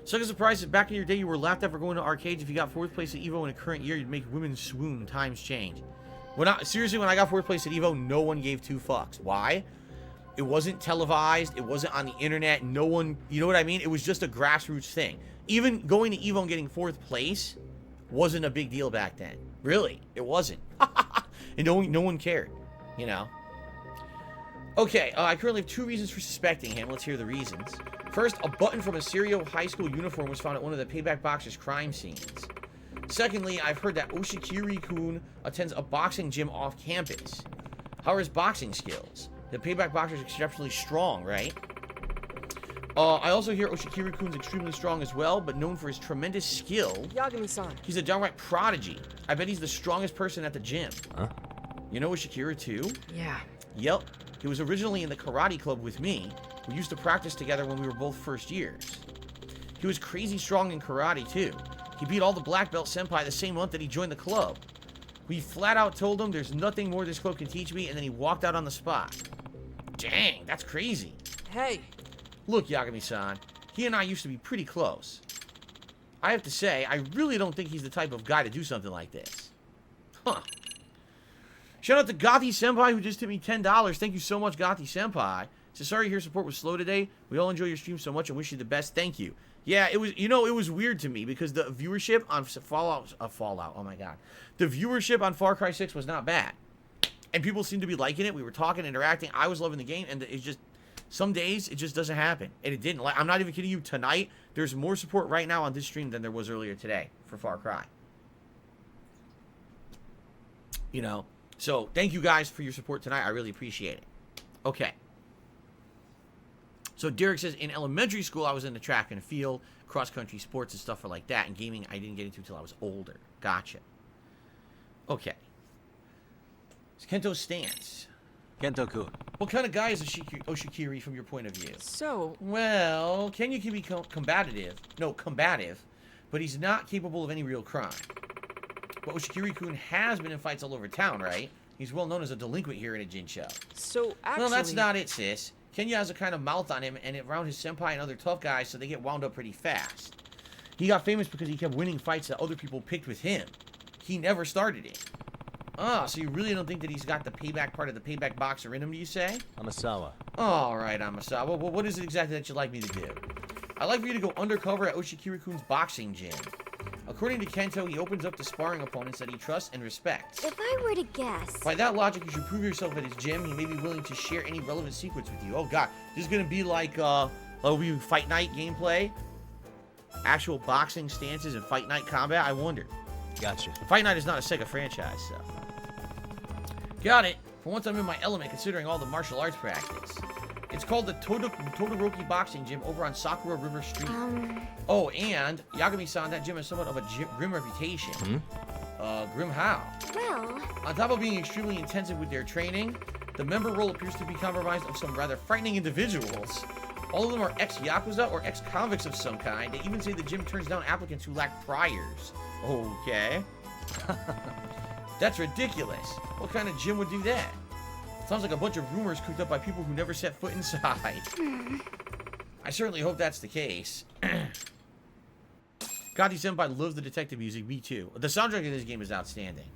Such a surprise that back in your day you were laughed at for going to arcades. If you got 4th place at EVO in a current year, you'd make women swoon. Times change. Seriously, when I got 4th place at EVO, no one gave 2 fucks. Why? It wasn't televised. It wasn't on the internet. No one, you know what I mean? It was just a grassroots thing. Even going to EVO and getting 4th place wasn't a big deal back then. Really, it wasn't. And no one cared, you know? Okay, I currently have 2 reasons for suspecting him. Let's hear the reasons. First, a button from a Serio high school uniform was found at one of the Payback boxers' crime scenes. Secondly, I've heard that Oshikiri-kun attends a boxing gym off campus. How are his boxing skills? The Payback boxer is exceptionally strong, right? I also hear Oshikiri-kun's extremely strong as well, but known for his tremendous skill. Yagami-san. He's a downright prodigy. I bet he's the strongest person at the gym. Huh? You know Oshikiri too? Yeah. Yep. He was originally in the karate club with me. We used to practice together when we were both first years. He was crazy strong in karate too. He beat all the black belt senpai the same month that he joined the club. We flat out told him there's nothing more this club can teach me, and then he walked out on the spot. Dang, that's crazy. Hey. Look, Yagami-san, he and I used to be pretty close. I have to say, I really don't think he's the type of guy to do something like this. Huh. Shout out to Gothi Senpai, who just hit me $10. Thank you so much, Gothi Senpai. So sorry your support was slow today. We all enjoy your stream so much and wish you the best. Thank you. Yeah, it was, you know, it was weird to me because the viewership on Fallout, oh my god. The viewership on Far Cry 6 was not bad. And people seemed to be liking it. We were talking, interacting. I was loving the game, and it's just, some days, it just doesn't happen. And it didn't. Like, I'm not even kidding you. Tonight, there's more support right now on this stream than there was earlier today for Far Cry. You know? So, thank you guys for your support tonight. I really appreciate it. Okay. So, Derek says, in elementary school, I was in the track and field, cross-country sports and stuff like that. And gaming, I didn't get into until I was older. Gotcha. Okay. Kento's stance. Kento-kun. What kind of guy is Oshikiri from your point of view? So, Well, Kenya can be combative, but he's not capable of any real crime. But Oshikiri-kun has been in fights all over town, right? He's well known as a delinquent here in a Jinsho. so actually... No, that's not it, sis. Kenya has a kind of mouth on him and around his senpai and other tough guys, so they get wound up pretty fast. He got famous because he kept winning fights that other people picked with him. He never started it. Ah, so you really don't think that he's got the payback part of the payback boxer in him, do you say? Amasawa. All right, Amasawa. Well, what is it exactly that you'd like me to do? I'd like for you to go undercover at Oshikiri-kun's boxing gym. According to Kento, he opens up to sparring opponents that he trusts and respects. If I were to guess... By that logic, you should prove yourself at his gym. He may be willing to share any relevant secrets with you. Oh, God. This is going to be like, Fight Night gameplay? Actual boxing stances and Fight Night combat? I wonder. Gotcha. Fight Night is not a Sega franchise, so... Got it. For once I'm in my element considering all the martial arts practice. It's called the Todoroki Boxing Gym over on Sakura River Street. Oh, and Yagami-san, that gym has somewhat of a grim reputation. Grim how? Well... On top of being extremely intensive with their training, the member roll appears to be comprised of some rather frightening individuals. All of them are ex-Yakuza or ex-convicts of some kind. They even say the gym turns down applicants who lack priors. Okay. That's ridiculous. What kind of gym would do that? Sounds like a bunch of rumors cooked up by people who never set foot inside. I certainly hope that's the case. Gotti Senpai loves the detective music. Me too. The soundtrack in this game is outstanding.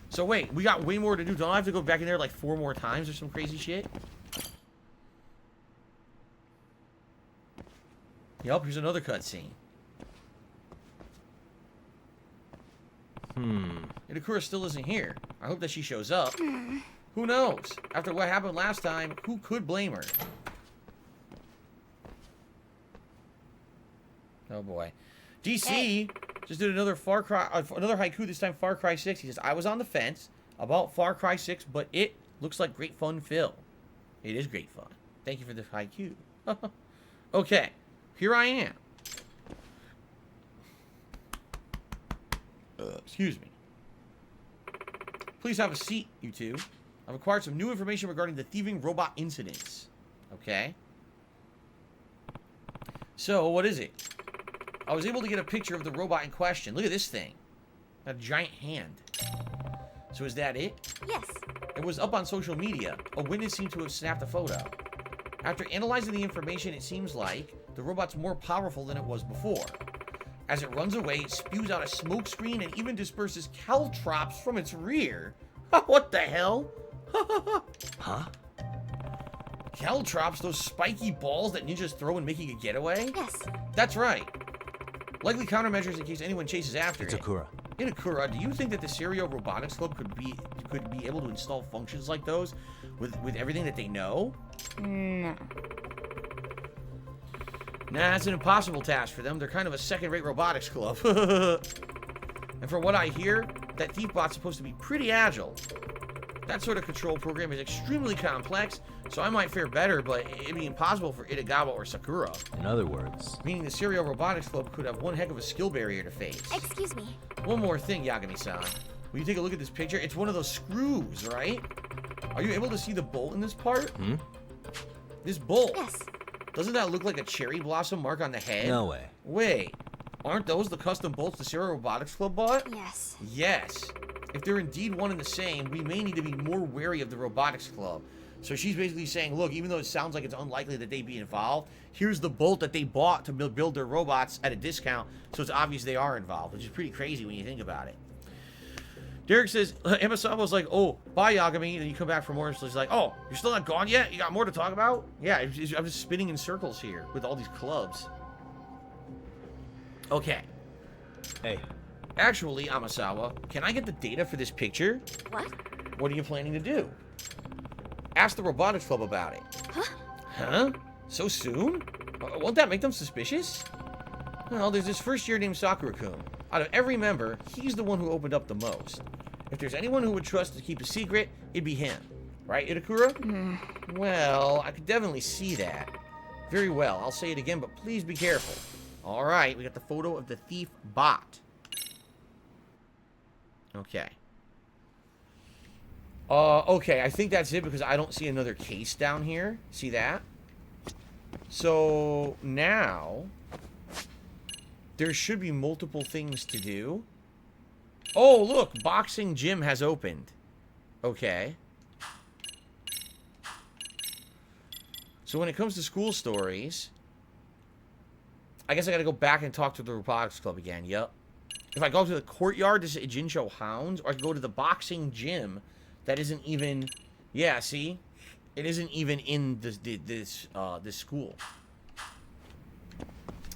So wait, we got way more to do. Don't I have to go back in there like 4 more times or some crazy shit? Yep, here's another cutscene. Itakura still isn't here. I hope that she shows up. Who knows? After what happened last time, who could blame her? Oh boy. DC just did another another haiku, this time Far Cry 6. He says, I was on the fence about Far Cry 6, but it looks like great fun, Phil. It is great fun. Thank you for the haiku. Okay, here I am. Excuse me. Please have a seat, you two. I've acquired some new information regarding the thieving robot incidents. Okay. So, what is it? I was able to get a picture of the robot in question. Look at this thing. A giant hand. So is that it? Yes. It was up on social media. A witness seemed to have snapped a photo. After analyzing the information, it seems like the robot's more powerful than it was before. As it runs away, it spews out a smoke screen and even disperses caltrops from its rear. What the hell? Huh? Caltrops, those spiky balls that ninjas throw when making a getaway? Yes. That's right. Likely countermeasures in case anyone chases after it. Itakura. Itakura, do you think that the Serial Robotics Club could be able to install functions like those with everything that they know? No. Nah, it's an impossible task for them. They're kind of a second-rate robotics club. And from what I hear, that thief bot's supposed to be pretty agile. That sort of control program is extremely complex, so I might fare better, but it'd be impossible for Itagawa or Sakura. In other words, Meaning the Serial Robotics Club could have one heck of a skill barrier to face. Excuse me. One more thing, Yagami-san. Will you take a look at this picture? It's one of those screws, right? Are you able to see the bolt in this part? This bolt. Yes. Doesn't that look like a cherry blossom mark on the head? no way. Wait. Aren't those the custom bolts the Serial Robotics Club bought? Yes. Yes. If they're indeed one and the same, we may need to be more wary of the Robotics Club. So she's basically saying, look, even though it sounds like it's unlikely that they'd be involved, here's the bolt that they bought to build their robots at a discount, so it's obvious they are involved, which is pretty crazy when you think about it. Derek says, Emisawa's like, oh, bye, Yagami. And then you come back for more, so he's like, oh, you're still not gone yet? You got more to talk about? Yeah, I'm just spinning in circles here with all these clubs. Okay. Hey, Actually, Amasawa, can I get the data for this picture? What? What are you planning to do? Ask the Robotics Club about it. Huh? Huh? So soon? Won't that make them suspicious? Well, there's this first year named Sakura-kun. Out of every member, he's the one who opened up the most. If there's anyone who would trust to keep a secret, it'd be him. Right, Itakura? Well, I could definitely see that. Very well, I'll say it again, but please be careful. Alright, we got the photo of the thief bot. Okay. Okay, I think that's it because I don't see another case down here. See that? So, now, there should be multiple things to do. Oh, look, boxing gym has opened. Okay. So when it comes to school stories, I guess I gotta go back and talk to the Robotics Club again. Yep. If I go to the courtyard to say Jinsho Hounds, or I can go to the boxing gym that isn't even... Yeah, see? It isn't even in this school.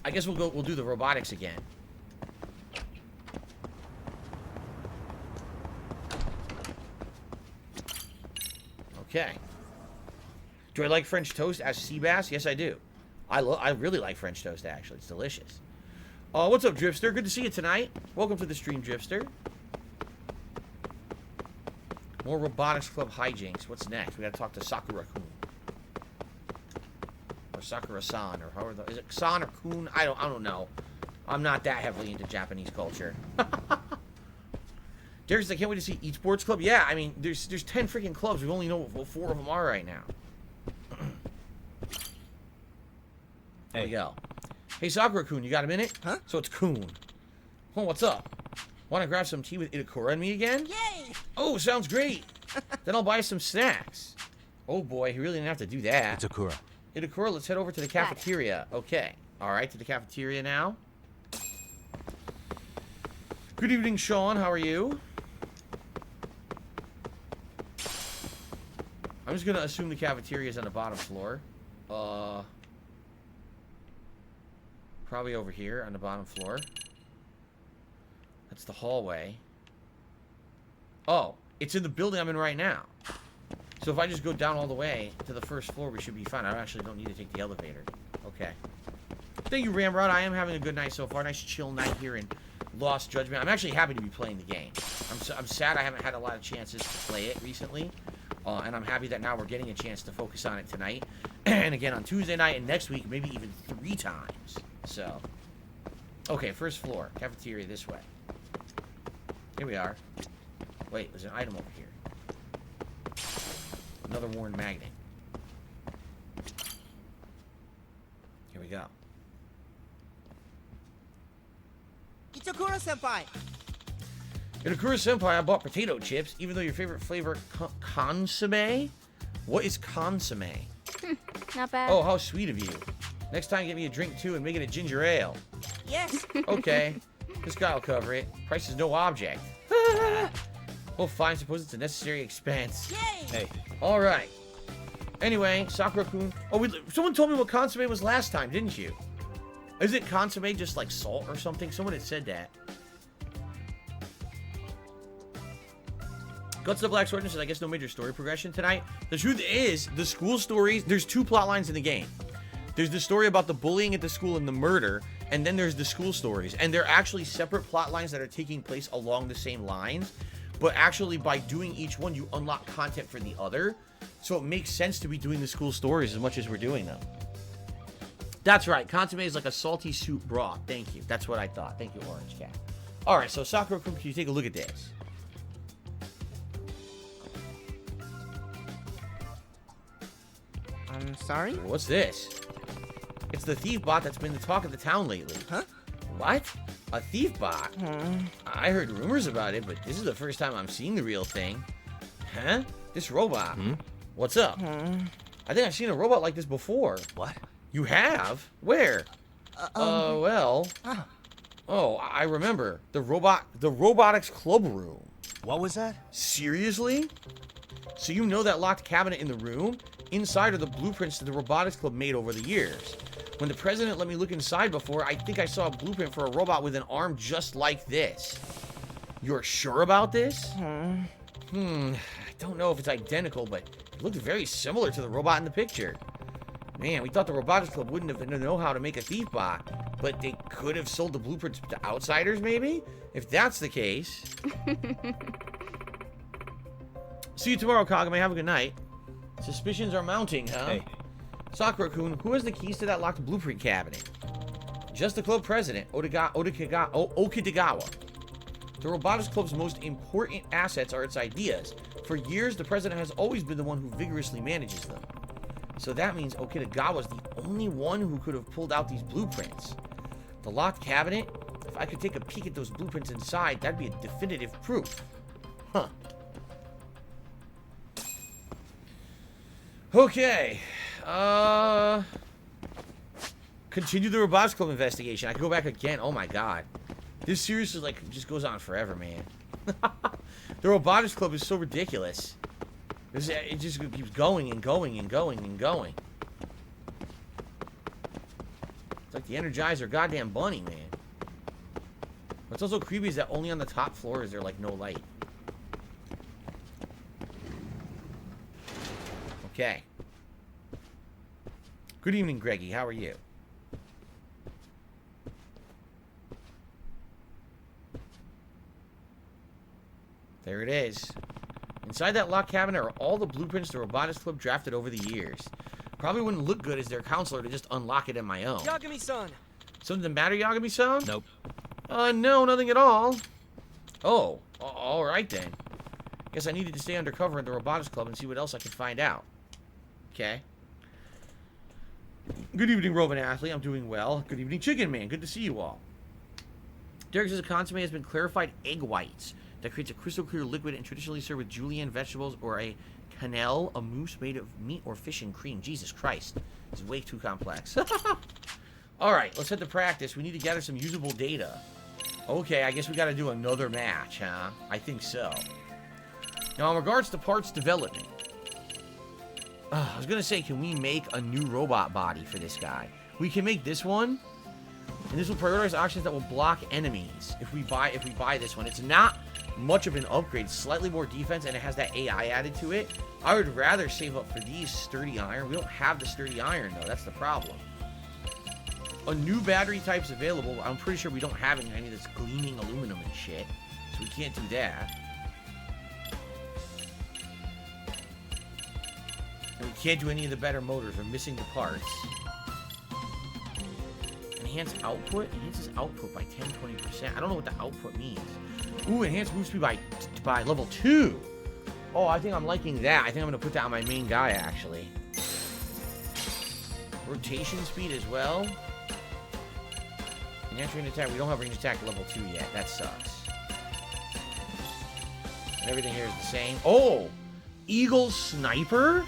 I guess we'll do the robotics again. Okay. Do I like French toast as Seabass? Yes, I do. I really like French toast, actually. It's delicious. What's up, Dripster? Good to see you tonight. Welcome to the stream, Dripster. More Robotics Club hijinks. What's next? We gotta talk to Sakura-kun. Or Sakura-san, or however the... Is it San or Kun? I don't know. I'm not that heavily into Japanese culture. Derek says, I can't wait to see each sports club. Yeah, I mean, there's 10 freaking clubs. We only know what 4 of them are right now. There we go. Hey, Sakura-kun, you got a minute? Huh? So it's Kun. Oh, what's up? Want to grab some tea with Itakura and me again? Yay! Oh, sounds great. Then I'll buy some snacks. Oh boy, he really didn't have to do that. Itakura. Itakura, let's head over to the cafeteria. Okay. Alright, to the cafeteria now. Good evening, Sean. How are you? I'm just going to assume the cafeteria is on the bottom floor. Probably over here on the bottom floor. That's the hallway. Oh, it's in the building I'm in right now. So if I just go down all the way to the first floor, we should be fine. I actually don't need to take the elevator. Okay. Thank you, Ramrod. I am having a good night so far. Nice chill night here in Lost Judgment. I'm actually happy to be playing the game. I'm sad I haven't had a lot of chances to play it recently. And I'm happy that now we're getting a chance to focus on it tonight. And again on Tuesday night and next week, maybe even 3 times. So, okay, first floor. Cafeteria this way. Here we are. Wait, there's an item over here. Another worn magnet. Here we go. Itakura-senpai! In Akura Senpai, I bought potato chips, even though your favorite flavor, consomme? What is consomme? Not bad. Oh, how sweet of you. Next time, get me a drink, too, and make it a ginger ale. Yes. Okay. This guy'll cover it. Price is no object. Well, fine. Suppose it's a necessary expense. Yay. Hey. All right. Anyway, Sakura-kun. Oh, someone told me what consomme was last time, didn't you? Is it consomme just like salt or something? Someone had said that. Guts of the Black Sword says, I guess no major story progression tonight. The truth is, the school stories, there's 2 plot lines in the game. There's the story about the bullying at the school and the murder, and then there's the school stories. And they're actually separate plot lines that are taking place along the same lines. But actually, by doing each one, you unlock content for the other. So it makes sense to be doing the school stories as much as we're doing them. That's right. Consomme is like a salty soup broth. Thank you. That's what I thought. Thank you, Orange Cat. All right, so Sakura-kun, can you take a look at this? I'm sorry? What's this? It's the thief bot that's been the talk of the town lately. Huh? What? A thief bot? I heard rumors about it, but this is the first time I'm seeing the real thing. Huh? This robot. What's up? I think I've seen a robot like this before. What? You have? Where? Well. Oh, I remember. The Robotics Club room. What was that? Seriously? So you know that locked cabinet in the room? Inside are the blueprints that the Robotics Club made over the years. When the president let me look inside before, I think I saw a blueprint for a robot with an arm just like this. You're sure about this? I don't know if it's identical, but it looked very similar to the robot in the picture. Man, we thought the Robotics Club wouldn't have known how to make a thief bot, but they could have sold the blueprints to outsiders, maybe? If that's the case. See you tomorrow, Kagame. Have a good night. Suspicions are mounting, huh? Hey. Sakura-kun, who has the keys to that locked blueprint cabinet? Just the club president, Okitagawa. The Robotics Club's most important assets are its ideas. For years, the president has always been the one who vigorously manages them. So that means Okitagawa's the only one who could have pulled out these blueprints. The locked cabinet? If I could take a peek at those blueprints inside, that'd be a definitive proof. Huh. Okay. Continue the Robotics Club investigation. I can go back again. Oh my god. This series is like, just goes on forever, man. The Robotics Club is so ridiculous. It just keeps going and going and going and going. It's like the Energizer goddamn bunny, man. What's also creepy is that only on the top floor is there like no light. Okay. Good evening, Greggy. How are you? There it is. Inside that locked cabinet are all the blueprints the Robotics Club drafted over the years. Probably wouldn't look good as their counselor to just unlock it on my own. Yagami-san. Something the matter, Yagami-san? Nope. No, nothing at all. Oh, all right then. Guess I needed to stay undercover in the Robotics Club and see what else I could find out. Okay. Good evening, Roman Athlete. I'm doing well. Good evening, Chicken Man. Good to see you all. Derek says a consomme has been clarified egg whites that creates a crystal clear liquid and traditionally served with julienne vegetables or a quenelle, a mousse made of meat or fish and cream. Jesus Christ. This is way too complex. Alright, let's head to practice. We need to gather some usable data. Okay, I guess we gotta do another match, huh? I think so. Now, in regards to parts development, I was gonna say, can we make a new robot body for this guy? We can make this one, and this will prioritize options that will block enemies. If we buy this one, it's not much of an upgrade. It's slightly more defense, and it has that AI added to it. I would rather save up for these sturdy iron. We don't have the sturdy iron though. That's the problem. A new battery type's available. I'm pretty sure we don't have any of this gleaming aluminum and shit, so we can't do that. And we can't do any of the better motors. We're missing the parts. Enhance output? Enhances output by 10-20%. I don't know what the output means. Ooh, enhance move speed by level 2. Oh, I think I'm liking that. I think I'm going to put that on my main guy, actually. Rotation speed as well. Enhance range attack. We don't have range attack level 2 yet. That sucks. And everything here is the same. Oh! Eagle Sniper?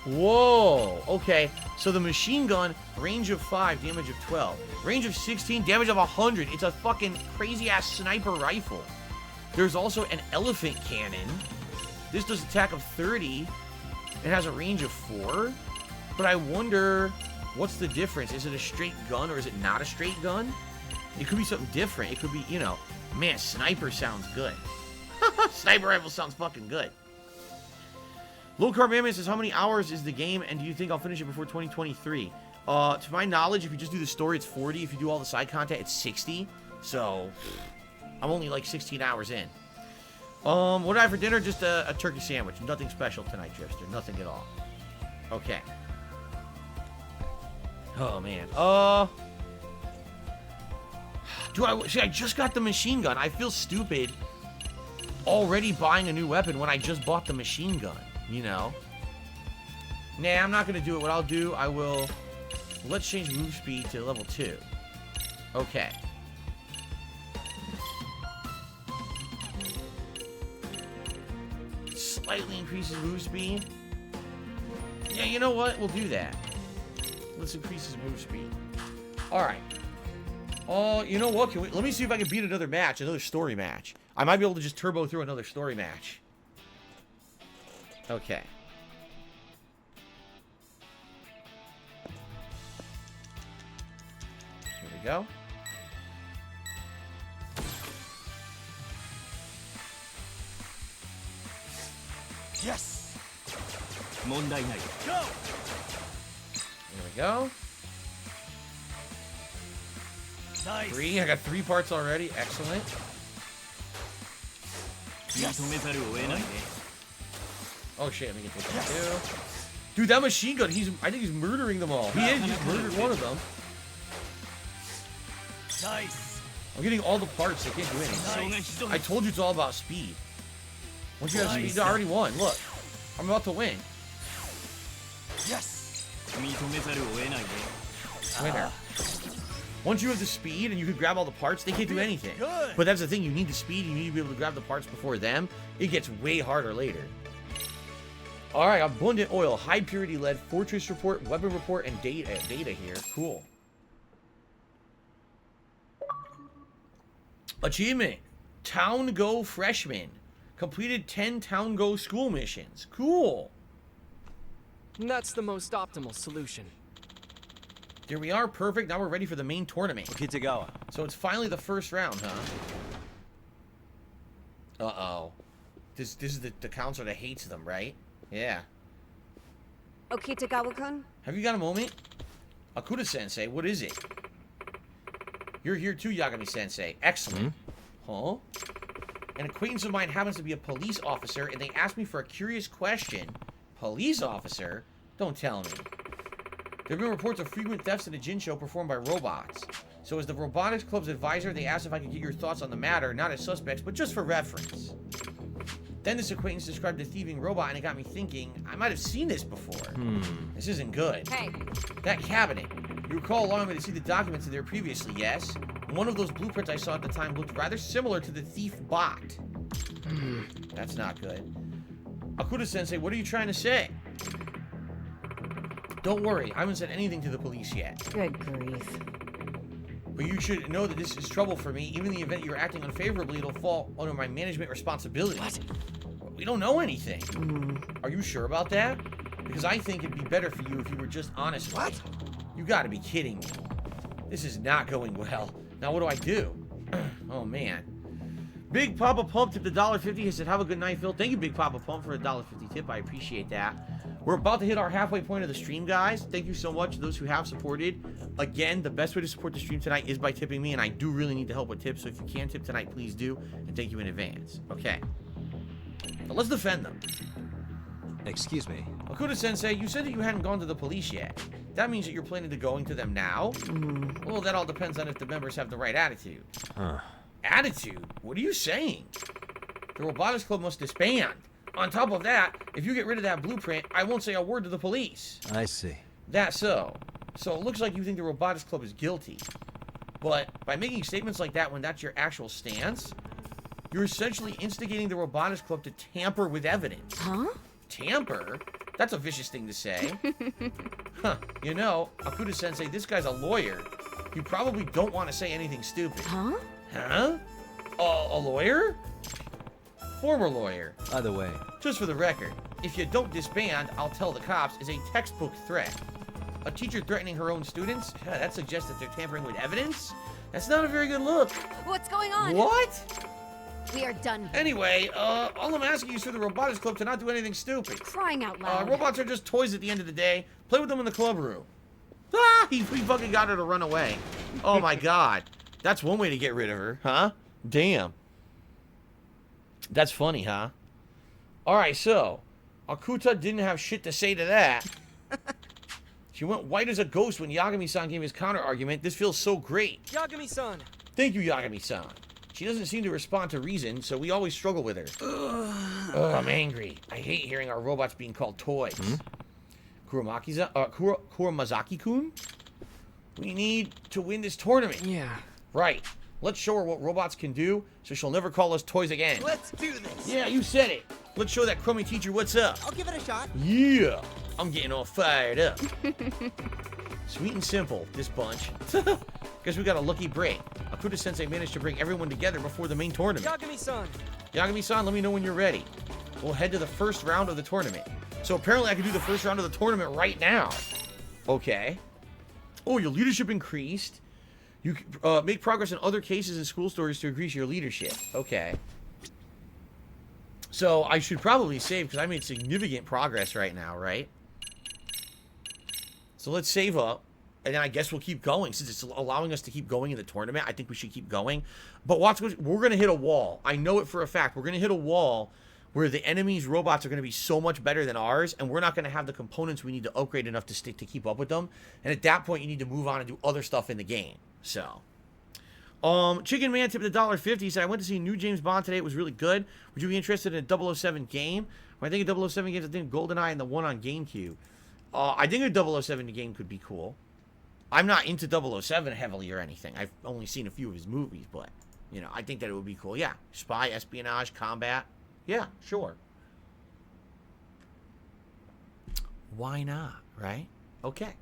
Whoa. Okay. So the machine gun, range of 5, damage of 12. Range of 16, damage of 100. It's a fucking crazy-ass sniper rifle. There's also an elephant cannon. This does attack of 30. It has a range of 4. But I wonder, what's the difference? Is it a straight gun or is it not a straight gun? It could be something different. It could be, you know, man, sniper sounds good. Sniper rifle sounds fucking good. Low Carb Man says, how many hours is the game, and do you think I'll finish it before 2023? To my knowledge, if you just do the story, it's 40. If you do all the side content, it's 60. So, I'm only like 16 hours in. What did I have for dinner? Just a turkey sandwich. Nothing special tonight, Drifter. Nothing at all. Okay. Oh, man. See, I just got the machine gun. I feel stupid already buying a new weapon when I just bought the machine gun. You know? Nah, I'm not going to do it. What I'll do, I will... Let's change move speed to level 2. Okay. Slightly increases move speed. Yeah, you know what? We'll do that. Let's increase his move speed. Alright. You know what? Let me see if I can beat another match. Another story match. I might be able to just turbo through another story match. Okay. Here we go. Yes. Go! Go. Here we go. Nice. 3. I got 3 parts already. Excellent. Yes. Oh shit, let me get this one too. Dude, that machine gun, I think he's murdering them all. He is, he just murdered one of them. Nice. I'm getting all the parts, they can't do anything. Nice. I told you it's all about speed. Once you have speed, you already won. Look, I'm about to win. Yes. Winner. Once you have the speed and you can grab all the parts, they can't do anything. Good. But that's the thing, you need the speed, you need to be able to grab the parts before them. It gets way harder later. Alright, abundant oil, high purity lead, fortress report, weapon report, and data here. Cool. Achievement. Town Go Freshman. Completed 10 Town Go school missions. Cool. That's the most optimal solution. Here we are, perfect. Now we're ready for the main tournament. Okitagawa. So it's finally the first round, huh? Uh-oh. This is the counselor that hates them, right? Yeah. Okitagawa-kun? Have you got a moment? Akuda-sensei, what is it? You're here too, Yagami-sensei. Excellent. Huh? An acquaintance of mine happens to be a police officer, and they asked me for a curious question. Police officer? Don't tell me. There have been reports of frequent thefts at a Jin show performed by robots. So as the Robotics Club's advisor, they asked if I could get your thoughts on the matter, not as suspects, but just for reference. Then this acquaintance described a thieving robot, and it got me thinking, I might have seen this before. This isn't good. Hey. That cabinet. You recall allowing me to see the documents in there previously, yes? One of those blueprints I saw at the time looked rather similar to the thief bot. That's not good. Akuda-sensei, what are you trying to say? Don't worry, I haven't said anything to the police yet. Good grief. But you should know that this is trouble for me. Even in the event you're acting unfavorably, it'll fall under my management responsibility. What? We don't know anything. Are you sure about that? Because I think it'd be better for you if you were just honest with me. You gotta be kidding me. This is not going well. Now what do I do? Oh man. Big Papa Pump tipped $1.50. He said, have a good night, Phil. Thank you, Big Papa Pump, for a $1.50 tip. I appreciate that. We're about to hit our halfway point of the stream, guys. Thank you so much to those who have supported. Again, the best way to support the stream tonight is by tipping me, and I do really need the help with tips, so if you can tip tonight, please do, and thank you in advance. Okay. Now let's defend them. Excuse me. Akuda-sensei, you said that you hadn't gone to the police yet. That means that you're planning to going to them now? Well, that all depends on if the members have the right attitude. Huh. Attitude? What are you saying? The Robotics Club must disband. On top of that, if you get rid of that blueprint, I won't say a word to the police. I see. That's so. So it looks like you think the Robotics Club is guilty. But by making statements like that when that's your actual stance, You're essentially instigating the Robotics Club to tamper with evidence. Huh? Tamper? That's a vicious thing to say. Huh. You know, Akuta-sensei, this guy's a lawyer. You probably don't want to say anything stupid. Huh? Huh? A lawyer? Former lawyer. Either way, Just for the record, if you don't disband, I'll tell the cops is a textbook threat. A teacher threatening her own students? Yeah, that suggests that they're tampering with evidence? That's not a very good look. What's going on? What? We are done here. Anyway, all I'm asking you is for the Robotics Club to not do anything stupid. Crying out loud. Robots are just toys at the end of the day. Play with them in the club room. Ah, he fucking got her to run away. Oh my god. That's one way to get rid of her, huh? Damn. That's funny, huh? Alright, so, Akuta didn't have shit to say to that. She went white as a ghost when Yagami-san gave his counter-argument. This feels so great. Yagami-san. Thank you, Yagami-san. She doesn't seem to respond to reason, so we always struggle with her. Oh, I'm angry. I hate hearing our robots being called toys. Kuramazaki-kun? We need to win this tournament. Yeah. Right. Let's show her what robots can do, so she'll never call us toys again. Let's do this. Yeah, you said it. Let's show that crummy teacher what's up. I'll give it a shot. Yeah. I'm getting all fired up. Sweet and simple, this bunch. Guess we got a lucky break. Akuta-sensei managed to bring everyone together before the main tournament. Yagami-san. Yagami-san, let me know when you're ready. We'll head to the first round of the tournament. So apparently I can do the first round of the tournament right now. Okay. Oh, your leadership increased. You make progress in other cases and school stories to increase your leadership. Okay. So I should probably save because I made significant progress right now, right? So let's save up. And then I guess we'll keep going. Since it's allowing us to keep going in the tournament, I think we should keep going. But watch, we're going to hit a wall. I know it for a fact. We're going to hit a wall where the enemy's robots are going to be so much better than ours, and we're not going to have the components we need to upgrade enough to keep up with them. And at that point, you need to move on and do other stuff in the game. So, Chicken Man tipped $1.50. He said, I went to see new James Bond today. It was really good. Would you be interested in a 007 game? When I think of 007 games, I think of GoldenEye and the one on GameCube. I think a 007 game could be cool. I'm not into 007 heavily or anything. I've only seen a few of his movies, but, you know, I think that it would be cool. Yeah, spy, espionage, combat. Yeah, sure. Why not, right? Okay.